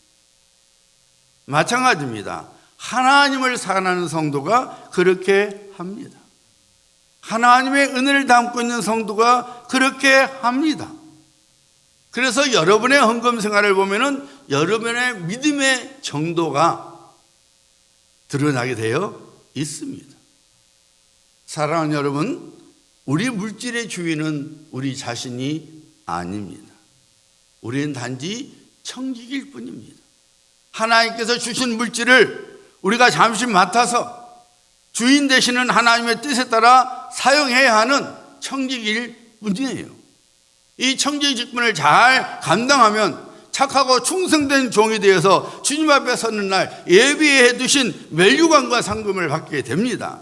마찬가지입니다. 하나님을 사랑하는 성도가 그렇게 합니다. 하나님의 은혜를 담고 있는 성도가 그렇게 합니다. 그래서 여러분의 헌금 생활을 보면은 여러분의 믿음의 정도가 드러나게 되어 있습니다. 사랑하는 여러분, 우리 물질의 주인은 우리 자신이 아닙니다. 우리는 단지 청지기일 뿐입니다. 하나님께서 주신 물질을 우리가 잠시 맡아서 주인 되시는 하나님의 뜻에 따라 사용해야 하는 청지기일 뿐이에요. 이 청지기 직분을 잘 감당하면 착하고 충성된 종이 되어서 주님 앞에 서는 날 예비해 두신 멸류관과 상금을 받게 됩니다.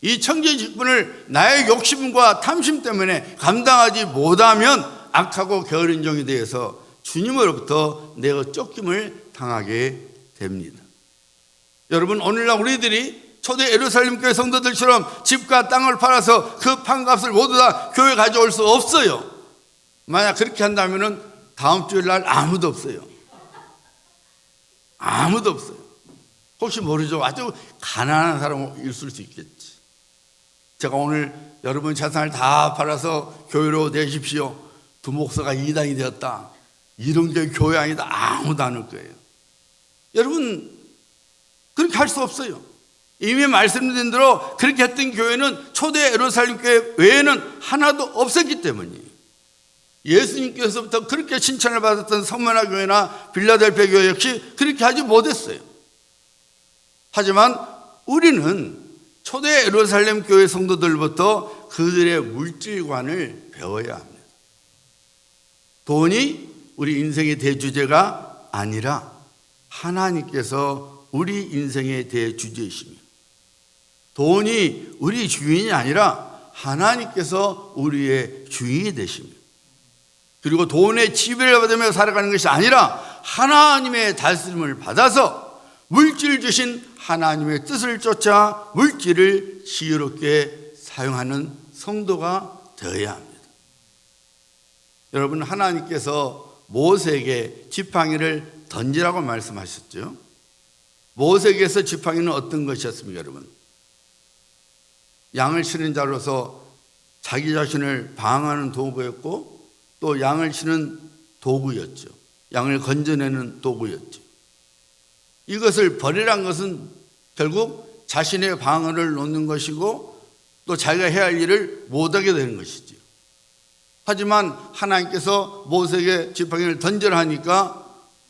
이 청지기 직분을 나의 욕심과 탐심 때문에 감당하지 못하면 악하고 게으른 종이 되어서 주님으로부터 내가 쫓김을 당하게 됩니다. 여러분, 오늘날 우리들이 초대 예루살렘 교회 성도들처럼 집과 땅을 팔아서 그 판값을 모두 다 교회에 가져올 수 없어요. 만약 그렇게 한다면 다음 주일 날 아무도 없어요. 아무도 없어요. 혹시 모르죠. 아주 가난한 사람이 있을 수 있겠지. 제가 오늘 여러분 재산을 다 팔아서 교회로 내십시오. 두 목사가 이단이 되었다. 이런 게 교회 아니다. 아무도 안 올 거예요. 여러분, 그렇게 할 수 없어요. 이미 말씀드린 대로 그렇게 했던 교회는 초대 예루살렘 교회 외에는 하나도 없었기 때문이에요. 예수님께서부터 그렇게 칭찬을 받았던 성만화 교회나 빌라델피아 교회 역시 그렇게 하지 못했어요. 하지만 우리는 초대 예루살렘 교회 성도들부터 그들의 물질관을 배워야 합니다. 돈이 우리 인생의 대주제가 아니라 하나님께서 우리 인생의 대주제이십니다. 돈이 우리 주인이 아니라 하나님께서 우리의 주인이 되십니다. 그리고 돈의 지배를 받으며 살아가는 것이 아니라 하나님의 다스림을 받아서 물질 주신 하나님의 뜻을 쫓아 물질을 지혜롭게 사용하는 성도가 되어야 합니다. 여러분, 하나님께서 모세에게 지팡이를 던지라고 말씀하셨죠. 모세에게서 지팡이는 어떤 것이었습니까, 여러분? 양을 치는 자로서 자기 자신을 방어하는 도구였고 또 양을 치는 도구였죠. 양을 건져내는 도구였죠. 이것을 버리란 것은 결국 자신의 방어를 놓는 것이고 또 자기가 해야 할 일을 못하게 되는 것이죠. 하지만 하나님께서 모세에게 지팡이를 던져라 하니까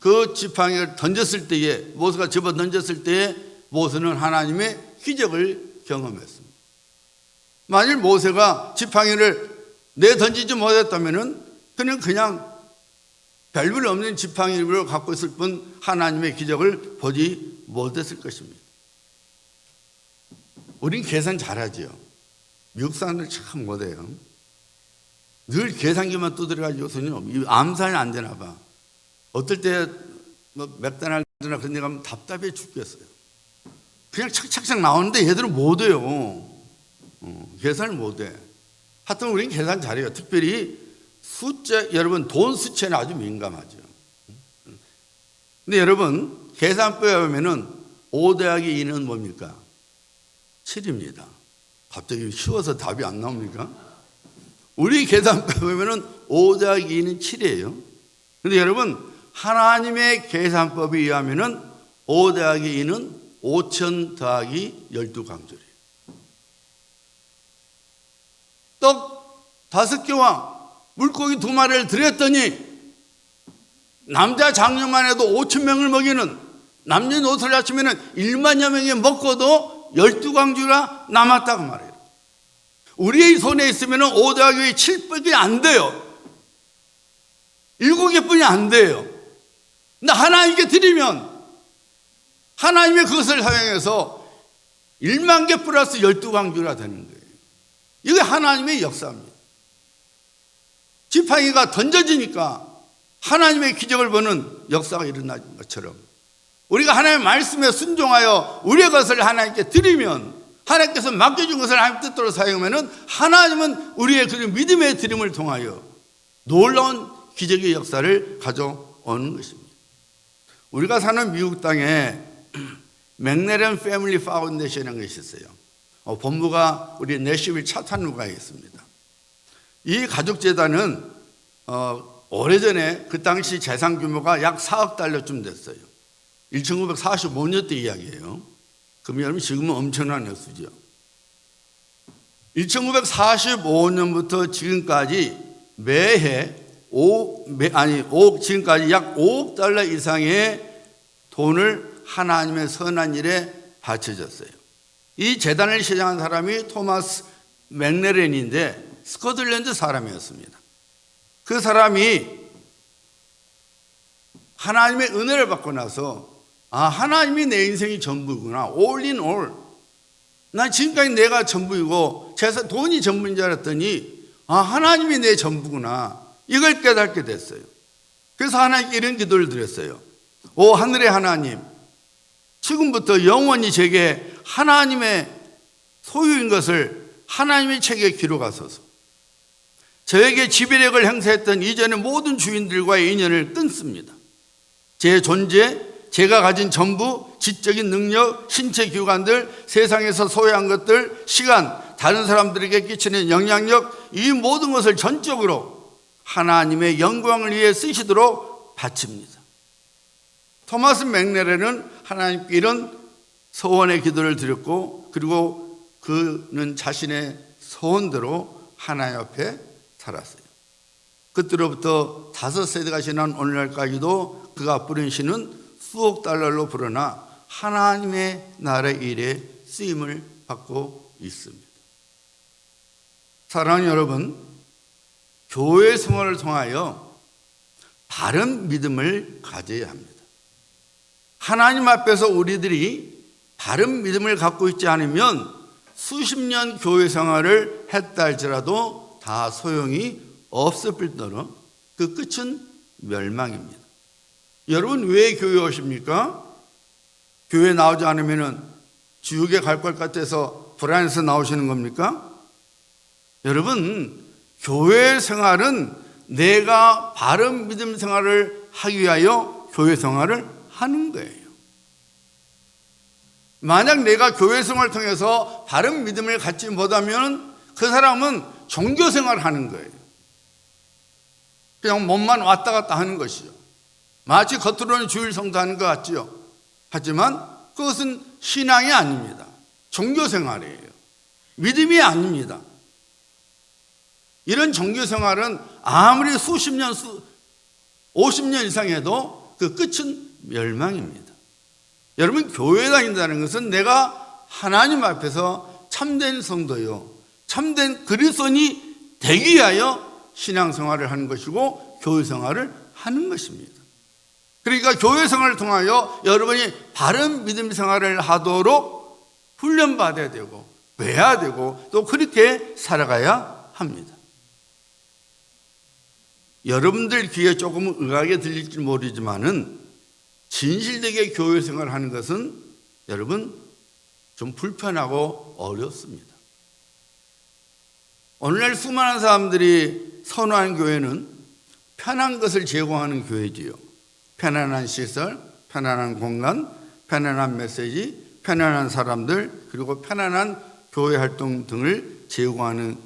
그 지팡이를 던졌을 때에, 모세가 집어 던졌을 때에 모세는 하나님의 기적을 경험했습니다. 만일 모세가 지팡이를 내던지지 못했다면은 그냥 별별 없는 지팡이를 갖고 있을 뿐 하나님의 기적을 보지 못했을 것입니다. 우린 계산 잘하지요. 미국 사람들 참 못해요. 늘 계산기만 두드려가지고서는 암산이 안 되나 봐. 어떨 때 맥도날드나 그런 데 가면 답답해 죽겠어요. 그냥 착착착 나오는데 얘들은 못해요. 계산을 못해. 하여튼 우리는 계산 잘해요. 특별히 숫자, 여러분 돈 수치에는 아주 민감하죠. 근데 여러분 계산법에 보면은 5 더하기 2는 뭡니까? 7입니다. 갑자기 쉬워서 답이 안 나옵니까? 우리 계산법에 보면은 5 더하기 2는 7이에요. 근데 여러분 하나님의 계산법에 의하면은 5 더하기 2는 5천 더하기 12강조래요. 떡 5개와 물고기 2마리를 드렸더니 남자 장녀만 해도 5,000명을 먹이는 남녀 노소를 합치면 1만여 명이 먹고도 12강주가 남았다고 말해요. 우리의 손에 있으면 5 더하기 7밖에 안 돼요. 7개뿐이 안 돼요. 근데 하나님께 드리면 하나님의 그것을 사용해서 1만 개 플러스 12강주가 되는 거예요. 이게 하나님의 역사입니다. 지팡이가 던져지니까 하나님의 기적을 보는 역사가 일어나는 것처럼 우리가 하나님의 말씀에 순종하여 우리의 것을 하나님께 드리면 하나님께서 맡겨준 것을 하나님 뜻대로 사용하면 하나님은 우리의 그 믿음의 드림을 통하여 놀라운 기적의 역사를 가져오는 것입니다. 우리가 사는 미국 땅에 맥레런 패밀리 파운데이션이라는 것이 있어요. 본부가 우리 내시빌 차탄루가에 있습니다. 이 가족재단은 오래전에 그 당시 재산 규모가 약 4억 달러쯤 됐어요. 1945년대 이야기예요. 그럼 여러분 지금은 엄청난 액수죠. 1945년부터 지금까지 매해 지금까지 약 5억 달러 이상의 돈을 하나님의 선한 일에 바쳐졌어요. 이 재단을 시작한 사람이 토마스 맥레렌인데 스코틀랜드 사람이었습니다. 그 사람이 하나님의 은혜를 받고 나서 하나님이 내 인생이 전부구나. all in all. 난 지금까지 내가 전부이고 돈이 전부인 줄 알았더니 하나님이 내 전부구나. 이걸 깨닫게 됐어요. 그래서 하나님께 이런 기도를 드렸어요. 오 하늘의 하나님, 지금부터 영원히 제게 하나님의 소유인 것을 하나님의 책에 기록하소서. 저에게 지배력을 행사했던 이전의 모든 주인들과의 인연을 끊습니다. 제 존재, 제가 가진 전부, 지적인 능력, 신체 기관들, 세상에서 소유한 것들, 시간, 다른 사람들에게 끼치는 영향력, 이 모든 것을 전적으로 하나님의 영광을 위해 쓰시도록 바칩니다. 토마스 맥레렌은 하나님께 이런 소원의 기도를 드렸고, 그리고 그는 자신의 소원대로 하나님 앞에 살았어요. 그때로부터 5세대가 지난 오늘날까지도 그가 뿌린 시는 수억 달러로 불어나 하나님의 나라의 일에 쓰임을 받고 있습니다. 사랑하는 여러분, 교회 생활을 통하여 바른 믿음을 가져야 합니다. 하나님 앞에서 우리들이 바른 믿음을 갖고 있지 않으면 수십 년 교회 생활을 했다 할지라도 다 소용이 없을 뿐더러 그 끝은 멸망입니다. 여러분 왜 교회 오십니까? 교회 나오지 않으면 지옥에 갈 것 같아서 불안해서 나오시는 겁니까? 여러분 교회 생활은 내가 바른 믿음 생활을 하기 위하여 교회 생활을 하는 거예요. 만약 내가 교회 생활을 통해서 바른 믿음을 갖지 못하면 그 사람은 종교 생활을 하는 거예요. 그냥 몸만 왔다 갔다 하는 것이죠. 마치 겉으로는 주일 성도하는 것 같지요. 하지만 그것은 신앙이 아닙니다. 종교 생활이에요. 믿음이 아닙니다. 이런 종교 생활은 아무리 수십 년, 50년 이상 해도 그 끝은 멸망입니다. 여러분 교회 다닌다는 것은 내가 하나님 앞에서 참된 성도요, 참된 그리스도인이 되기 위하여 신앙생활을 하는 것이고 교회생활을 하는 것입니다. 그러니까 교회생활을 통하여 여러분이 바른 믿음 생활을 하도록 훈련받아야 되고 배워야 되고 또 그렇게 살아가야 합니다. 여러분들 귀에 조금 의아하게 들릴지 모르지만은 진실되게 교회생활을 하는 것은 여러분 좀 불편하고 어렵습니다. 오늘날 수많은 사람들이 선호하는 교회는 편한 것을 제공하는 교회지요. 편안한 시설, 편안한 공간, 편안한 메시지, 편안한 사람들, 그리고 편안한 교회 활동 등을 제공하는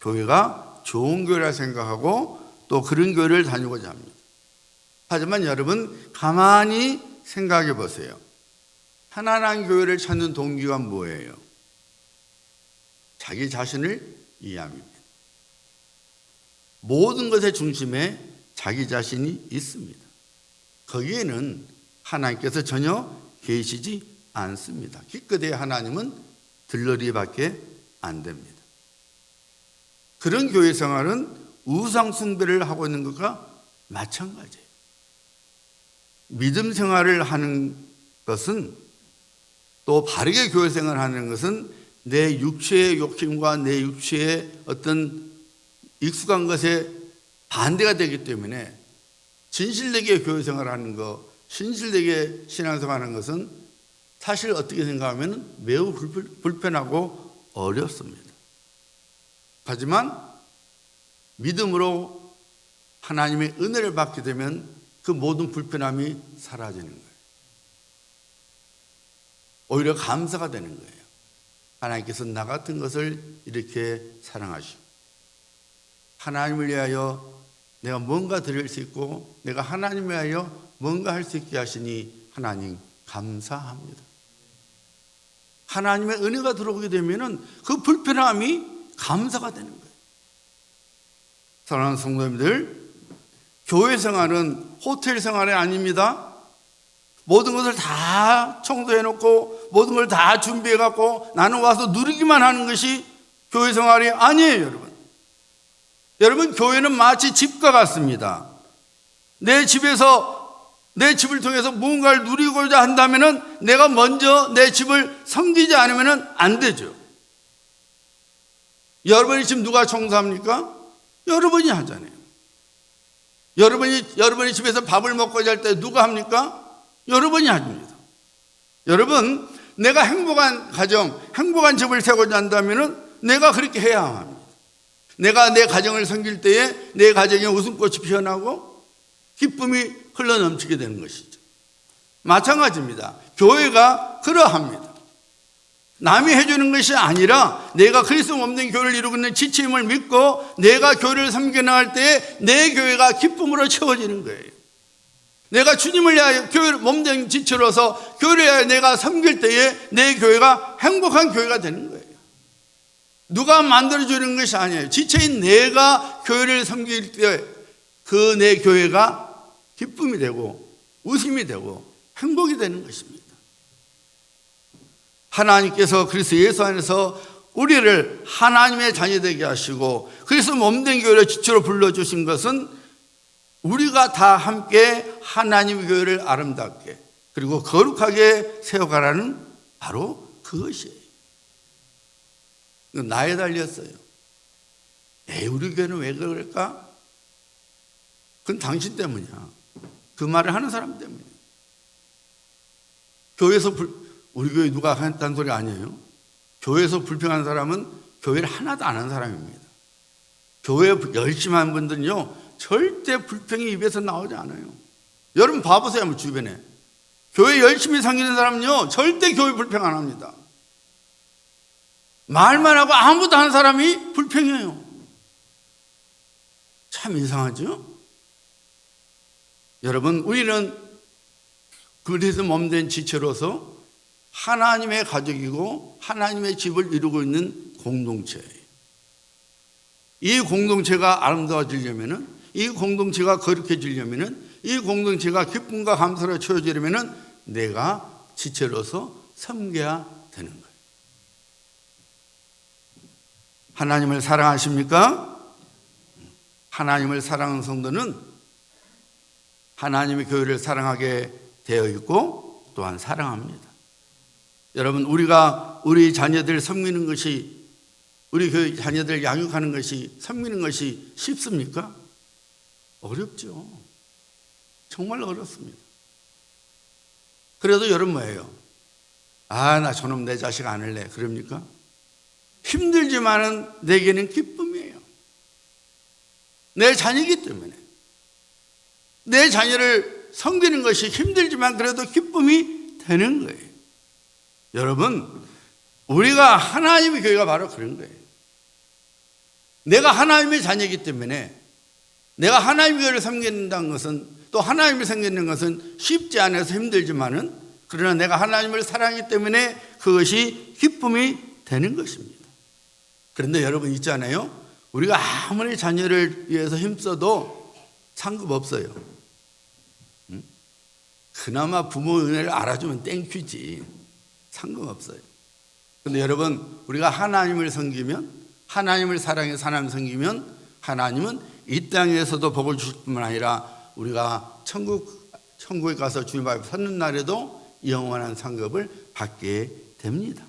교회가 좋은 교회라 생각하고 또 그런 교회를 다니고자 합니다. 하지만 여러분 가만히 생각해 보세요. 편안한 교회를 찾는 동기가 뭐예요? 자기 자신을 이해합니다. 모든 것의 중심에 자기 자신이 있습니다. 거기에는 하나님께서 전혀 계시지 않습니다. 기껏해야 하나님은 들러리밖에 안 됩니다. 그런 교회 생활은 우상 숭배를 하고 있는 것과 마찬가지예요. 믿음 생활을 하는 것은 또 바르게 교회 생활을 하는 것은 내 육체의 욕심과 내 육체의 어떤 익숙한 것에 반대가 되기 때문에 진실되게 교회 생활을 하는 것, 진실되게 신앙생활을 하는 것은 사실 어떻게 생각하면 매우 불편하고 어렵습니다. 하지만 믿음으로 하나님의 은혜를 받게 되면 그 모든 불편함이 사라지는 거예요. 오히려 감사가 되는 거예요. 하나님께서 나 같은 것을 이렇게 사랑하시고 하나님을 위하여 내가 뭔가 드릴 수 있고 내가 하나님을 위하여 뭔가 할 수 있게 하시니 하나님 감사합니다. 하나님의 은혜가 들어오게 되면 그 불편함이 감사가 되는 거예요. 사랑하는 성도님들, 교회 생활은 호텔 생활이 아닙니다. 모든 것을 다 청소해놓고 모든 걸 다 준비해갖고 나는 와서 누리기만 하는 것이 교회 생활이 아니에요, 여러분. 여러분, 교회는 마치 집과 같습니다. 내 집에서 내 집을 통해서 무언가를 누리고자 한다면 내가 먼저 내 집을 섬기지 않으면 안 되죠. 여러분이 지금 누가 청소합니까? 여러분이 하잖아요. 여러분이 집에서 밥을 먹고자 할 때 누가 합니까? 여러분이 합니다. 여러분, 내가 행복한 가정, 행복한 집을 세우고자 한다면 내가 그렇게 해야 합니다. 내가 내 가정을 섬길 때에 내 가정에 웃음꽃이 피어나고 기쁨이 흘러넘치게 되는 것이죠. 마찬가지입니다. 교회가 그러합니다. 남이 해주는 것이 아니라 내가 그리스도 없는 교회를 이루고 있는 지침을 믿고 내가 교회를 섬겨나갈 때에 내 교회가 기쁨으로 채워지는 거예요. 내가 주님을 위하여 교회를 몸된 지체로서 교회를 위하여 내가 섬길 때에 내 교회가 행복한 교회가 되는 거예요. 누가 만들어주는 것이 아니에요. 지체인 내가 교회를 섬길 때 그 내 교회가 기쁨이 되고 웃음이 되고 행복이 되는 것입니다. 하나님께서 그리스도 예수 안에서 우리를 하나님의 자녀 되게 하시고 그리스도 몸된 교회를 지체로 불러주신 것은 우리가 다 함께 하나님의 교회를 아름답게 그리고 거룩하게 세워가라는 바로 그것이에요. 나에 달렸어요. 우리 교회는 왜 그럴까? 그건 당신 때문이야. 그 말을 하는 사람 때문이에요. 교회에서 우리 교회 누가 했다는 소리 아니에요. 교회에서 불평하는 사람은 교회를 하나도 안 한 사람입니다. 교회 열심히 하는 분들은요 절대 불평이 입에서 나오지 않아요. 여러분 봐보세요. 한번 주변에 교회 열심히 섬기는 사람은요 절대 교회 불평 안 합니다. 말만 하고 아무도 안 하는 사람이 불평해요. 참 이상하죠? 여러분, 우리는 그리스도 몸된 지체로서 하나님의 가족이고 하나님의 집을 이루고 있는 공동체예요. 이 공동체가 아름다워지려면, 이 공동체가 거룩해지려면, 이 공동체가 기쁨과 감사로 채워지려면 내가 지체로서 섬겨야 되는 거예요. 하나님을 사랑하십니까? 하나님을 사랑하는 성도는 하나님의 교회를 사랑하게 되어 있고 또한 사랑합니다. 여러분, 우리가 우리 자녀들 섬기는 것이, 우리 교회 자녀들 양육하는 것이, 섬기는 것이 쉽습니까? 어렵죠. 정말 어렵습니다. 그래도 여러분 뭐예요? 나 저놈 내 자식 안 할래. 그럽니까? 힘들지만은 내게는 기쁨이에요. 내 자녀이기 때문에. 내 자녀를 섬기는 것이 힘들지만 그래도 기쁨이 되는 거예요. 여러분, 우리가 하나님의 교회가 바로 그런 거예요. 내가 하나님의 자녀이기 때문에 내가 하나님의 교회를 섬긴다는 것은, 또 하나님을 섬기는 것은 쉽지 않아서 힘들지만은, 그러나 내가 하나님을 사랑하기 때문에 그것이 기쁨이 되는 것입니다. 그런데 여러분 있잖아요, 우리가 아무리 자녀를 위해서 힘써도 상급 없어요. 그나마 부모 은혜를 알아주면 땡큐지, 상급 없어요. 그런데 여러분, 우리가 하나님을 섬기면, 하나님을 사랑해서 하나님을 섬기면 하나님은 이 땅에서도 복을 주실 뿐만 아니라 우리가 천국에 가서 주님 앞에 섰는 날에도 영원한 상급을 받게 됩니다.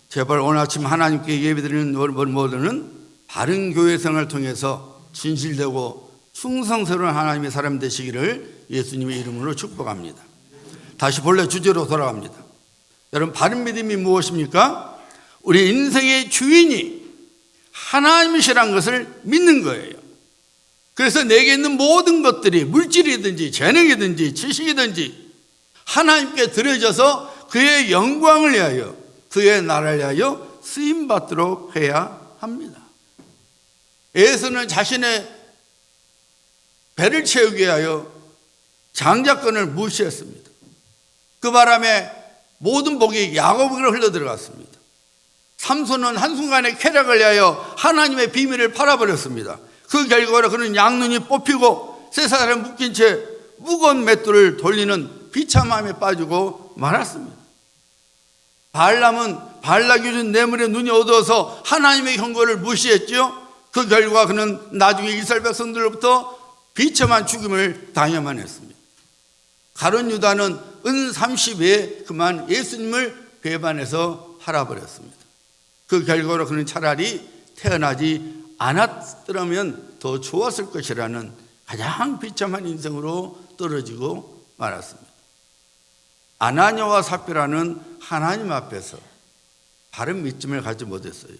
제발 오늘 아침 하나님께 예배드리는 모두는 바른 교회 생활을 통해서 진실되고 충성스러운 하나님의 사람 되시기를 예수님의 이름으로 축복합니다. 다시 본래 주제로 돌아갑니다. 여러분, 바른 믿음이 무엇입니까? 우리 인생의 주인이 하나님이시라는 것을 믿는 거예요. 그래서 내게 있는 모든 것들이 물질이든지 재능이든지 지식이든지 하나님께 드려져서 그의 영광을 위하여, 그의 나라를 위하여 쓰임받도록 해야 합니다. 에서는 자신의 배를 채우기 위하여 장자권을 무시했습니다. 그 바람에 모든 복이 야곱에게로 흘러들어갔습니다. 삼손은 한순간에 쾌락을 위하여 하나님의 비밀을 팔아버렸습니다. 그 결과로 그는 양눈이 뽑히고 쇠사슬에 묶인 채 무거운 맷돌을 돌리는 비참함에 빠지고 말았습니다. 발람은 발락이 준 뇌물에 눈이 어두워서 하나님의 경고를 무시했죠. 그 결과 그는 나중에 이스라엘 백성들로부터 비참한 죽음을 당해야만 했습니다. 가룟 유다는 은 30에 그만 예수님을 배반해서 팔아버렸습니다. 그 결과로 그는 차라리 태어나지 않았더라면 더 좋았을 것이라는 가장 비참한 인생으로 떨어지고 말았습니다. 아나니아와 삽비라는 하나님 앞에서 바른 믿음을 갖지 못했어요.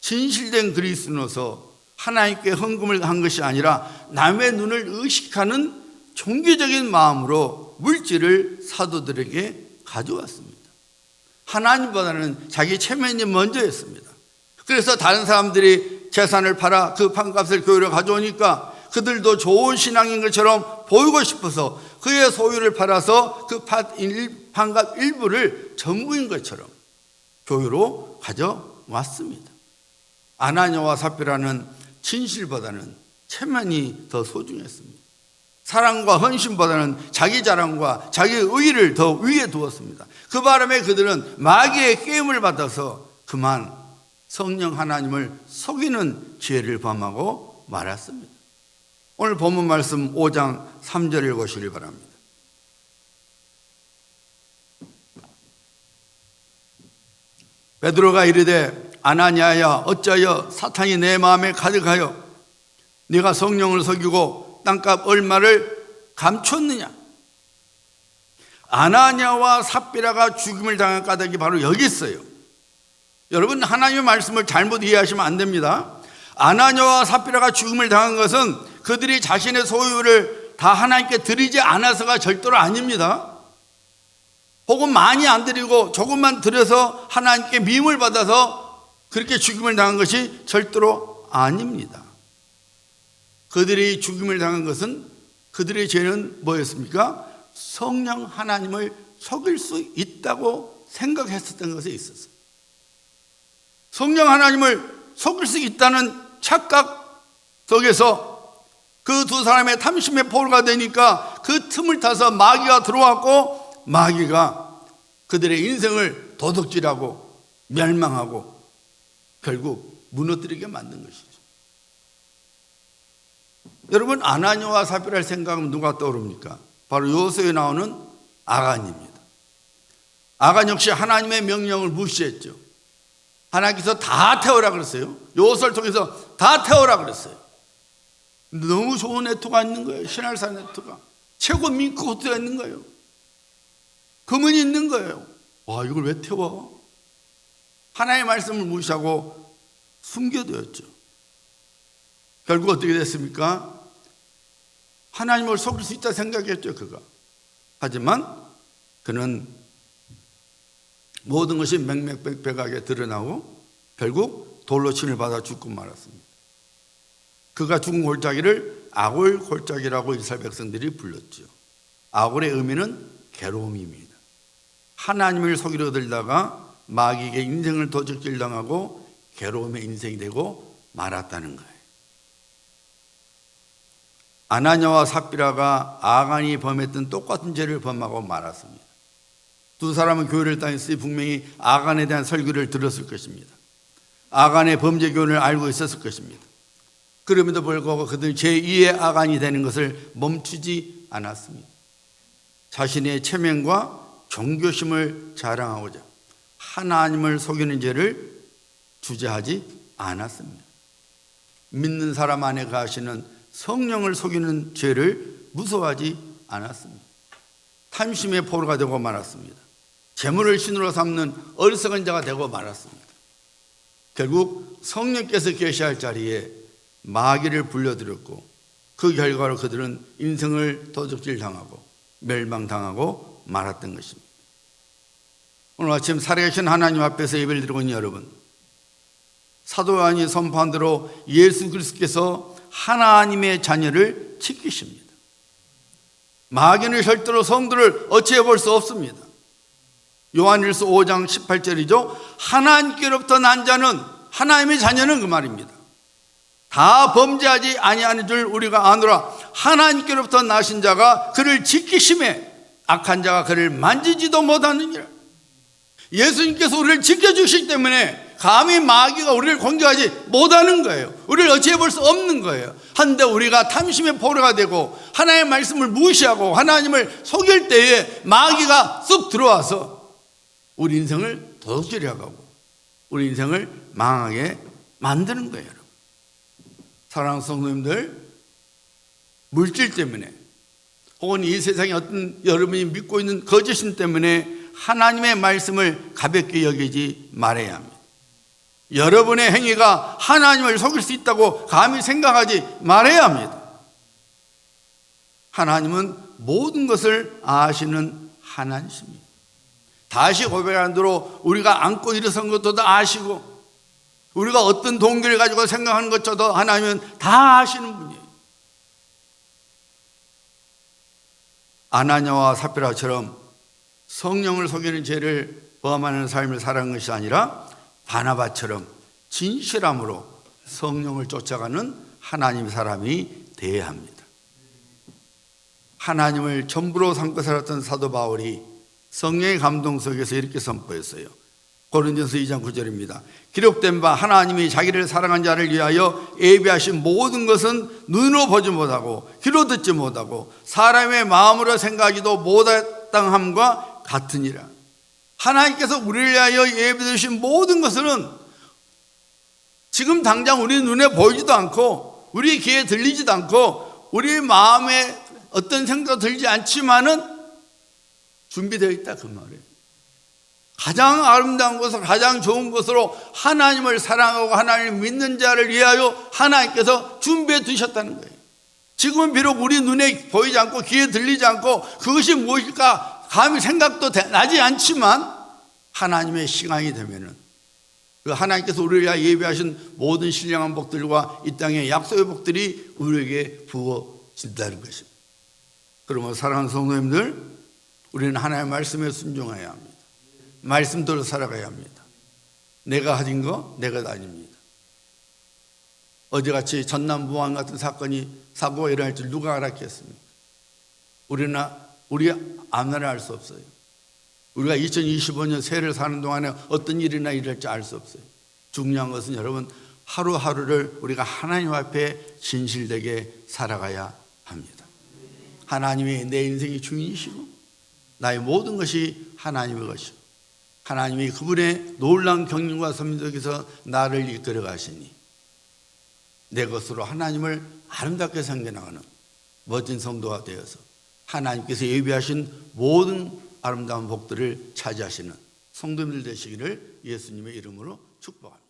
진실된 그리스도로서 하나님께 헌금을 한 것이 아니라 남의 눈을 의식하는 종교적인 마음으로 물질을 사도들에게 가져왔습니다. 하나님보다는 자기 체면이 먼저였습니다. 그래서 다른 사람들이 재산을 팔아 그 판값을 교회로 가져오니까 그들도 좋은 신앙인 것처럼 보이고 싶어서 그의 소유를 팔아서 그 판값 일부를 전부인 것처럼 교회로 가져왔습니다. 아나니아와 삽비라는 진실보다는 체면이 더 소중했습니다. 사랑과 헌신보다는 자기 자랑과 자기 의의를 더 위에 두었습니다. 그 바람에 그들은 마귀의 게임을 받아서 그만 성령 하나님을 속이는 죄를 범하고 말았습니다. 오늘 본문 말씀 5장 3절을 읽으시길 바랍니다. 베드로가 이르되 아나니아야, 어찌하여 사탄이 내 마음에 가득하여 네가 성령을 속이고 땅값 얼마를 감췄느냐. 아나니아와 삽비라가 죽임을 당한 까닭이 바로 여기 있어요. 여러분, 하나님의 말씀을 잘못 이해하시면 안 됩니다. 아나니아와 삽비라가 죽임을 당한 것은 그들이 자신의 소유를 다 하나님께 드리지 않아서가 절대로 아닙니다. 혹은 많이 안 드리고 조금만 드려서 하나님께 미움을 받아서 그렇게 죽임을 당한 것이 절대로 아닙니다. 그들이 죽임을 당한 것은, 그들의 죄는 뭐였습니까? 성령 하나님을 속일 수 있다고 생각했었던 것에 있었어요. 성령 하나님을 속일 수 있다는 착각 속에서 그 두 사람의 탐심의 포로가 되니까 그 틈을 타서 마귀가 들어왔고, 마귀가 그들의 인생을 도둑질하고 멸망하고 결국 무너뜨리게 만든 것이죠. 여러분, 아나니아와 삽비라를 생각하면 누가 떠오릅니까? 바로 요소에 나오는 아간입니다. 아간 역시 하나님의 명령을 무시했죠. 하나님께서 다 태우라 그랬어요. 요소를 통해서 다 태우라 그랬어요. 너무 좋은 네트워크가 있는 거예요. 신할사 네트워크가 최고 민크 호텔가 있는 거예요. 금은이 있는 거예요. 와, 이걸 왜 태워? 하나님의 말씀을 무시하고 숨겨두었죠. 결국 어떻게 됐습니까? 하나님을 속일 수 있다 생각했죠, 그가. 하지만 그는 모든 것이 맹맹백백하게 드러나고 결국 돌로 침을 받아 죽고 말았습니다. 그가 죽은 골짜기를 아골 골짜기라고 이스라엘 백성들이 불렀죠. 아골의 의미는 괴로움입니다. 하나님을 속이려 들다가 마귀에게 인생을 도적질 당하고 괴로움의 인생이 되고 말았다는 거예요. 아나니아와 삽비라가 아간이 범했던 똑같은 죄를 범하고 말았습니다. 두 사람은 교회를 다녔으니 분명히 아간에 대한 설교를 들었을 것입니다. 아간의 범죄 교훈을 알고 있었을 것입니다. 그럼에도 불구하고 그들은 제2의 아간이 되는 것을 멈추지 않았습니다. 자신의 체면과 종교심을 자랑하고자 하나님을 속이는 죄를 주저하지 않았습니다. 믿는 사람 안에 가시는 성령을 속이는 죄를 무서워하지 않았습니다. 탐심의 포로가 되고 말았습니다. 재물을 신으로 삼는 어리석은 자가 되고 말았습니다. 결국 성령께서 계시할 자리에 마귀를 불려들였고 그 결과로 그들은 인생을 도적질 당하고 멸망당하고 말았던 것입니다. 오늘 아침 살아계신 하나님 앞에서 예배를 드리고 있는 여러분, 사도 요한이 선포한 대로 예수 그리스도께서 하나님의 자녀를 지키십니다. 마귀는 절대로 성도를 어찌해 볼 수 없습니다. 요한일서 5장 18절이죠. 하나님께로부터 난 자는, 하나님의 자녀는 그 말입니다. 다 범죄하지 아니하는 줄 우리가 아노라. 하나님께로부터 나신 자가 그를 지키심에 악한 자가 그를 만지지도 못하느니라. 예수님께서 우리를 지켜주시기 때문에 감히 마귀가 우리를 공격하지 못하는 거예요. 우리를 어찌해 볼 수 없는 거예요. 한데 우리가 탐심의 포로가 되고 하나님의 말씀을 무시하고 하나님을 속일 때에 마귀가 쑥 들어와서 우리 인생을 도둑질해가고 우리 인생을 망하게 만드는 거예요. 여러분, 사랑하는 성도님들, 물질 때문에 혹은 이 세상에 어떤 여러분이 믿고 있는 거짓신 때문에 하나님의 말씀을 가볍게 여기지 말아야 합니다. 여러분의 행위가 하나님을 속일 수 있다고 감히 생각하지 말아야 합니다. 하나님은 모든 것을 아시는 하나님이십니다. 다시 고백한 대로 우리가 안고 일어선 것도 다 아시고 우리가 어떤 동기를 가지고 생각하는 것조차도 하나님은 다 아시는 분이에요. 아나니아와 삽비라처럼 성령을 속이는 죄를 범하는 삶을 살아가는 것이 아니라 바나바처럼 진실함으로 성령을 쫓아가는 하나님의 사람이 되어야 합니다. 하나님을 전부로 삼고 살았던 사도 바울이 성령의 감동 속에서 이렇게 선포했어요. 고린도전서 2장 9절입니다. 기록된 바 하나님이 자기를 사랑한 자를 위하여 예비하신 모든 것은 눈으로 보지 못하고 귀로 듣지 못하고 사람의 마음으로 생각하지도 못했당함과 같으니라. 하나님께서 우리를 위하여 예비되신 모든 것은 지금 당장 우리 눈에 보이지도 않고 우리 귀에 들리지도 않고 우리 마음에 어떤 생각도 들지 않지만은 준비되어 있다 그 말이에요. 가장 아름다운 것으로 가장 좋은 것으로 하나님을 사랑하고 하나님을 믿는 자를 위하여 하나님께서 준비해 두셨다는 거예요. 지금은 비록 우리 눈에 보이지 않고 귀에 들리지 않고 그것이 무엇일까 감히 생각도 나지 않지만 하나님의 시간이 되면은 그 하나님께서 우리를 위하여 예비하신 모든 신령한 복들과 이 땅의 약속의 복들이 우리에게 부어진다는 것입니다. 그러면 사랑하는 성도님들, 우리는 하나님의 말씀에 순종해야 합니다. 말씀대로 살아가야 합니다. 내가 가진 거 내가 아닙니다. 어제같이 전남부안 같은 사고가 일어날 줄 누가 알았겠습니까? 우리 아무나 알 수 없어요. 우리가 2025년 새해를 사는 동안에 어떤 일이나 일할지 알 수 없어요. 중요한 것은 여러분, 하루하루를 우리가 하나님 앞에 진실되게 살아가야 합니다. 하나님이 내 인생의 주인이시고 나의 모든 것이 하나님의 것이고 하나님이 그분의 놀라운 경륜과 섭리 속에서 나를 이끌어 가시니 내 것으로 하나님을 아름답게 섬겨나가는 멋진 성도가 되어서 하나님께서 예비하신 모든 아름다운 복들을 차지하시는 성도님들 되시기를 예수님의 이름으로 축복합니다.